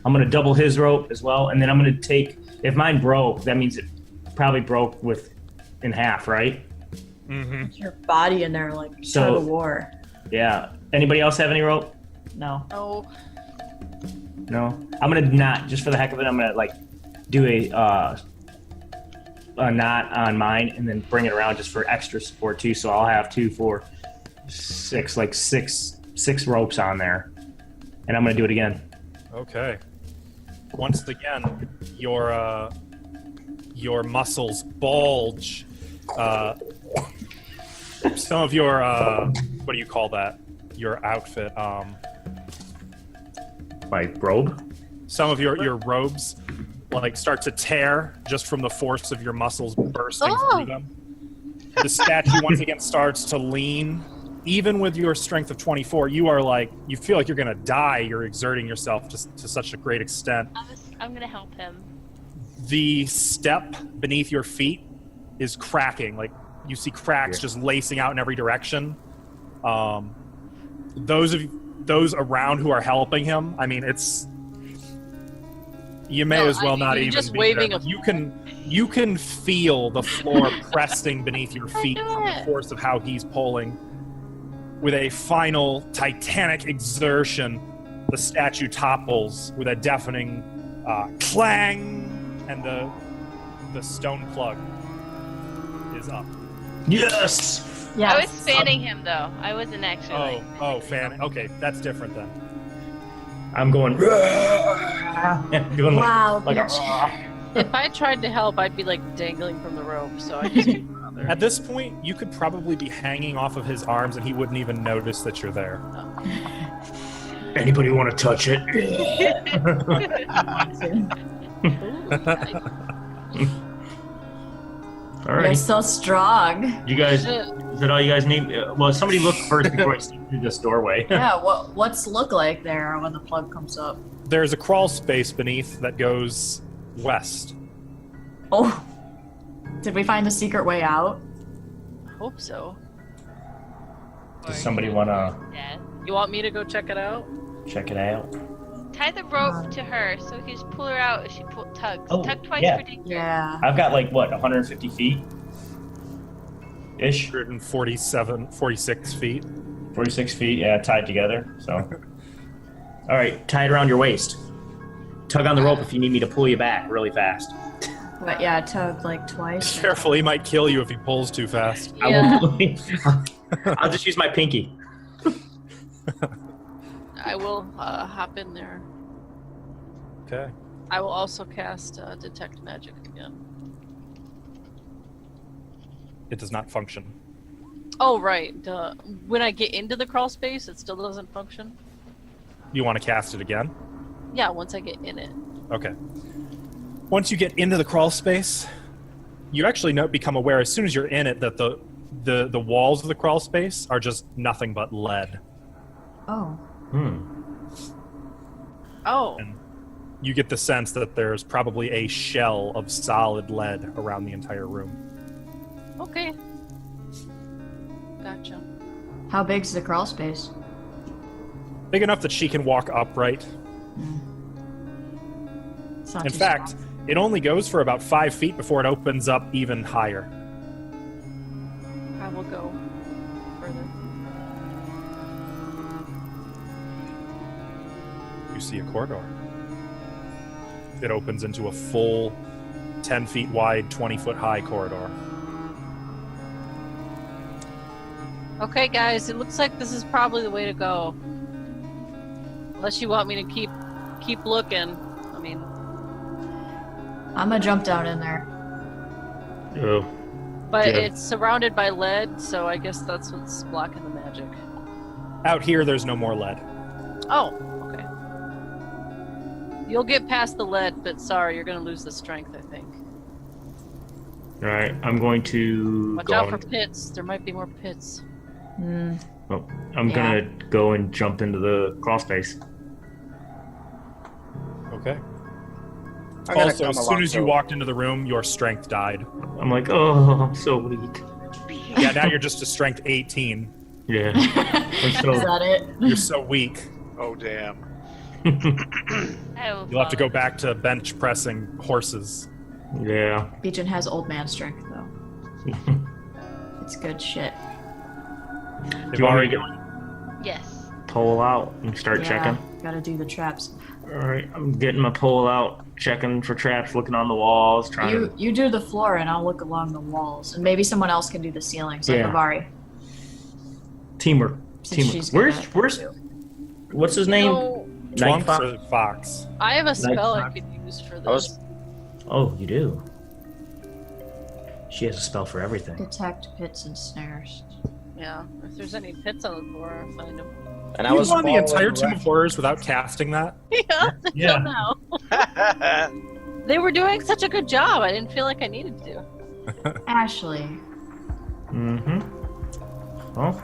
I'm gonna double his rope as well, and then I'm gonna take. If mine broke, that means it probably broke in half, right? Mm-hmm. Your body in there like So- tug of war. Yeah. Anybody else have any rope? No. Oh, No. I'm gonna not just for the heck of it. I'm gonna like do a knot on mine and then bring it around just for extra support too. So I'll have 2, 4, 6, like six ropes on there, and I'm gonna do it again. Okay. Once again, your muscles bulge. Some of your what do you call that? Your outfit. My robe. Some of your robes like start to tear just from the force of your muscles bursting through them. The statue once again starts to lean. Even with your strength of 24, you feel like you're gonna die. You're exerting yourself just to such a great extent. I'm gonna help him. The step beneath your feet is cracking. Like you see cracks just lacing out in every direction. Those around who are helping him, I mean, you may No, as well I mean, not you're even just be waving there. a- You can feel the floor pressing beneath your feet do from the it. force of how he's pulling. With a final titanic exertion, the statue topples with a deafening clang, and the stone plug is up. Yes. Yeah. I was fanning him though. I wasn't actually. Fan. Okay, that's different then. I'm going. Doing Wow. like bitch. a. if I tried to help, I'd be like dangling from the rope. So I just keep around there. At this point, you could probably be hanging off of his arms, and he wouldn't even notice that you're there. Anybody want to touch it? All You're right. so strong. You guys, Shit. is that all you guys need? Well, somebody look first before I step through this doorway. Yeah. What's look like there when the plug comes up? There's a crawl space beneath that goes west. Oh. Did we find the secret way out? I hope so. Does somebody want to Yeah. You want me to go check it out? check it out? Tie the rope to her so we can just pull her out if she tugs. Oh, Tug twice yeah. for danger. Yeah. I've got like what 150 feet ish, 46 feet. 46 feet. Yeah, tied together. So, all right, tie it around your waist. Tug on the rope if you need me to pull you back really fast. But yeah, tug like twice. Careful, he might kill you if he pulls too fast. Yeah. I'll just use my pinky. I will hop in there. Okay. I will also cast Detect Magic again. It does not function. Oh, right. Duh. When I get into the crawl space, it still doesn't function? You want to cast it again? Yeah, once I get in it. Okay. Once you get into the crawl space, you actually become aware as soon as you're in it that the walls of the crawl space are just nothing but lead. Oh. Oh. And you get the sense that there's probably a shell of solid lead around the entire room. Okay. Gotcha. How big's the crawl space? Big enough that she can walk upright. It's not In too fact, small. it only goes for about 5 feet before it opens up even higher. I will go further. You see a corridor. It opens into a full 10 feet wide, 20 foot high corridor. Okay, guys, it looks like this is probably the way to go. Unless you want me to keep looking. I mean, I'm gonna jump down in there. Oh, but Yeah. it's surrounded by lead, so I guess that's what's blocking the magic. Out here, there's no more lead. Oh, okay. You'll get past the lead, but sorry, you're gonna lose the strength, I think. all right. I'm going to Watch go. out for pits. There might be more pits. Oh, I'm Yeah. gonna go and jump into the crawl space. Okay. I'm gonna Also, come as soon along as you too. walked into the room, your strength died. I'm like, oh, I'm so weak. Yeah, now you're just a strength 18. Yeah. I'm Is so, that it? You're so weak. Oh damn. I will You'll have to go follow. back to bench pressing horses. yeah. Beachin has old man strength though. It's good shit. Do you want me to Yes. pull out and start checking? Gotta do the traps. All right. I'm getting my pole out, checking for traps, looking on the walls, trying to. You do the floor and I'll look along the walls, and maybe someone else can do the ceilings, like Yeah. Avari. Teamwork. Since she's Teamwork. gonna Where's what's his name? No, Twunk Night Fox? for Fox. I have a spell I Fox. could use for I was- this. Oh, you do. She has a spell for everything. Detect pits and snares. Yeah, if there's any pits on the floor, I'll find them. And I You've was won the following entire Tomb Rex. of Horrors without casting that? Yeah, Yeah. now. They were doing such a good job. I didn't feel like I needed to. Ashley. Mm-hmm. Well,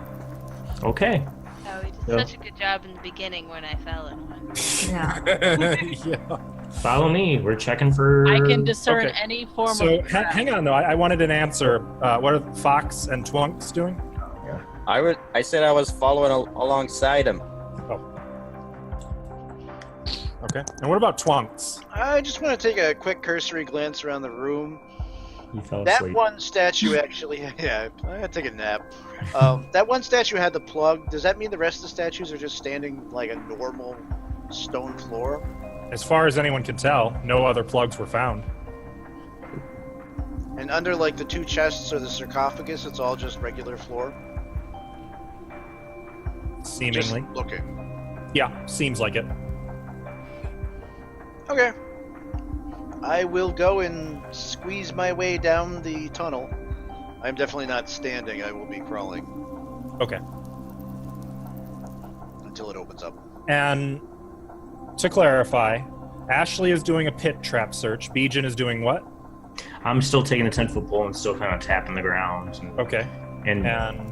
okay. Oh, we did Yeah. such a good job in the beginning when I fell in one. Yeah. Yeah. Follow me. We're checking for. I can discern Okay. any form So of trap. hang on though, I wanted an answer. What are Fox and Twunks doing? I said I was following alongside him. Okay. And what about Twunks? I just want to take a quick cursory glance around the room. You fell That asleep. one statue actually, yeah, I had to take a nap. That one statue had the plug. Does that mean the rest of the statues are just standing like a normal stone floor? As far as anyone can tell, no other plugs were found. And under like the two chests or the sarcophagus, it's all just regular floor? Seemingly. Just looking. Yeah, seems like it. Okay. I will go and squeeze my way down the tunnel. I'm definitely not standing, I will be crawling Okay. until it opens up. And to clarify, Ashley is doing a pit trap search. Bijan is doing what? I'm still taking the 10-foot pole and still kind of tapping the ground. Okay. And And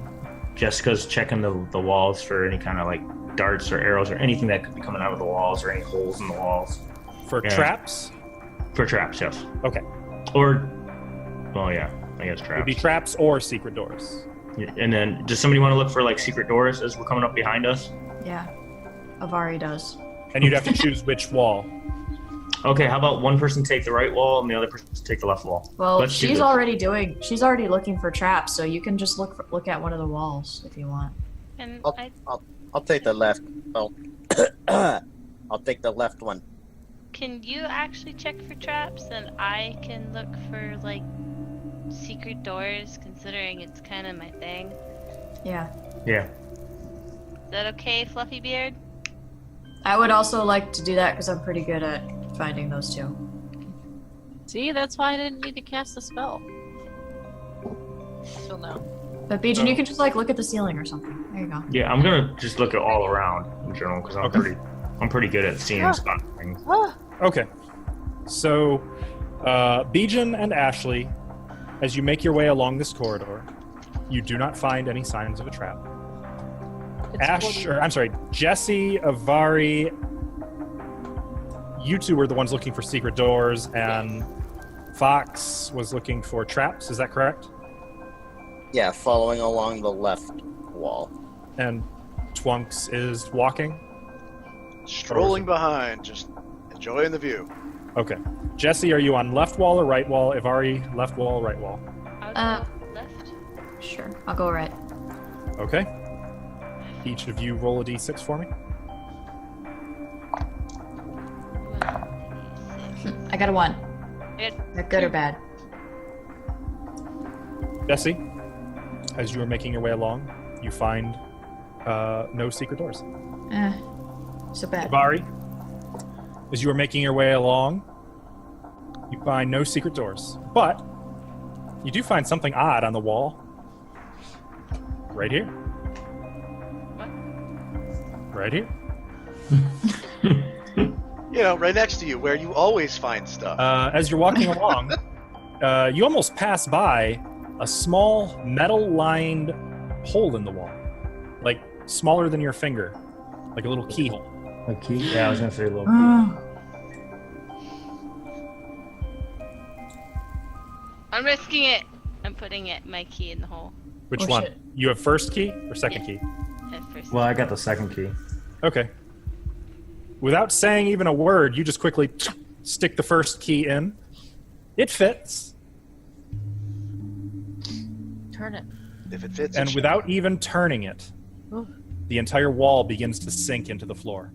Jessica's checking the walls for any kind of like darts or arrows or anything that could be coming out of the walls or any holes in the walls. for Yeah. traps? For traps, yes. Okay. Or, well, yeah, I guess It would traps. be traps or secret doors. And then, does somebody want to look for like secret doors as we're coming up behind us? Yeah. Avari does. And you'd have to choose which wall. Okay, how about one person take the right wall and the other person take the left wall? Well, Let's do she's this. already looking for traps, so you can just look at one of the walls if you want. And I'll, I, I'll take the left. Oh. I'll take the left one. can you actually check for traps, and I can look for like secret doors, considering it's kind of my thing. Yeah. Yeah. Is that okay, Fluffy Beard? I would also like to do that because I'm pretty good at finding those two. See, that's why I didn't need to cast a spell. So no. But Bijan, you can just like look at the ceiling or something. There you go. Yeah, I'm gonna just look at all around in general because I'm pretty good at seeing Ah. spot things. Ah, Okay. So, Bijan and Ashley, as you make your way along this corridor, you do not find any signs of a trap. it's Jesse, Avari, you two were the ones looking for secret doors, and Fox was looking for traps. Is that correct? Yeah, following along the left wall. And Twunks is walking. Strolling behind, just enjoying the view. Okay. Jesse, are you on left wall or right wall? Ivari, left wall, right wall. I'll go left. Sure, I'll go right. Okay. Each of you roll a d6 for me. 1d6. I got a 1. I got That good or bad? Jesse, as you are making your way along, you find no secret doors. So bad. Ivari, as you are making your way along, you find no secret doors. But you do find something odd on the wall. Right here. What? Right here. You know, right next to you, where you always find stuff. As you're walking along, you almost pass by a small metal-lined hole in the wall. Like, smaller than your finger. Like a little keyhole. A key? Yeah, I was gonna say a little key. I'm risking it. I'm putting my key in the hole. Which Oh, one? shit. You have first key or second key? At first. Well, I got the second key. Okay. Without saying even a word, you just quickly stick the first key in. It fits. Turn it. If it fits, And it without even turning it, Oh. the entire wall begins to sink into the floor.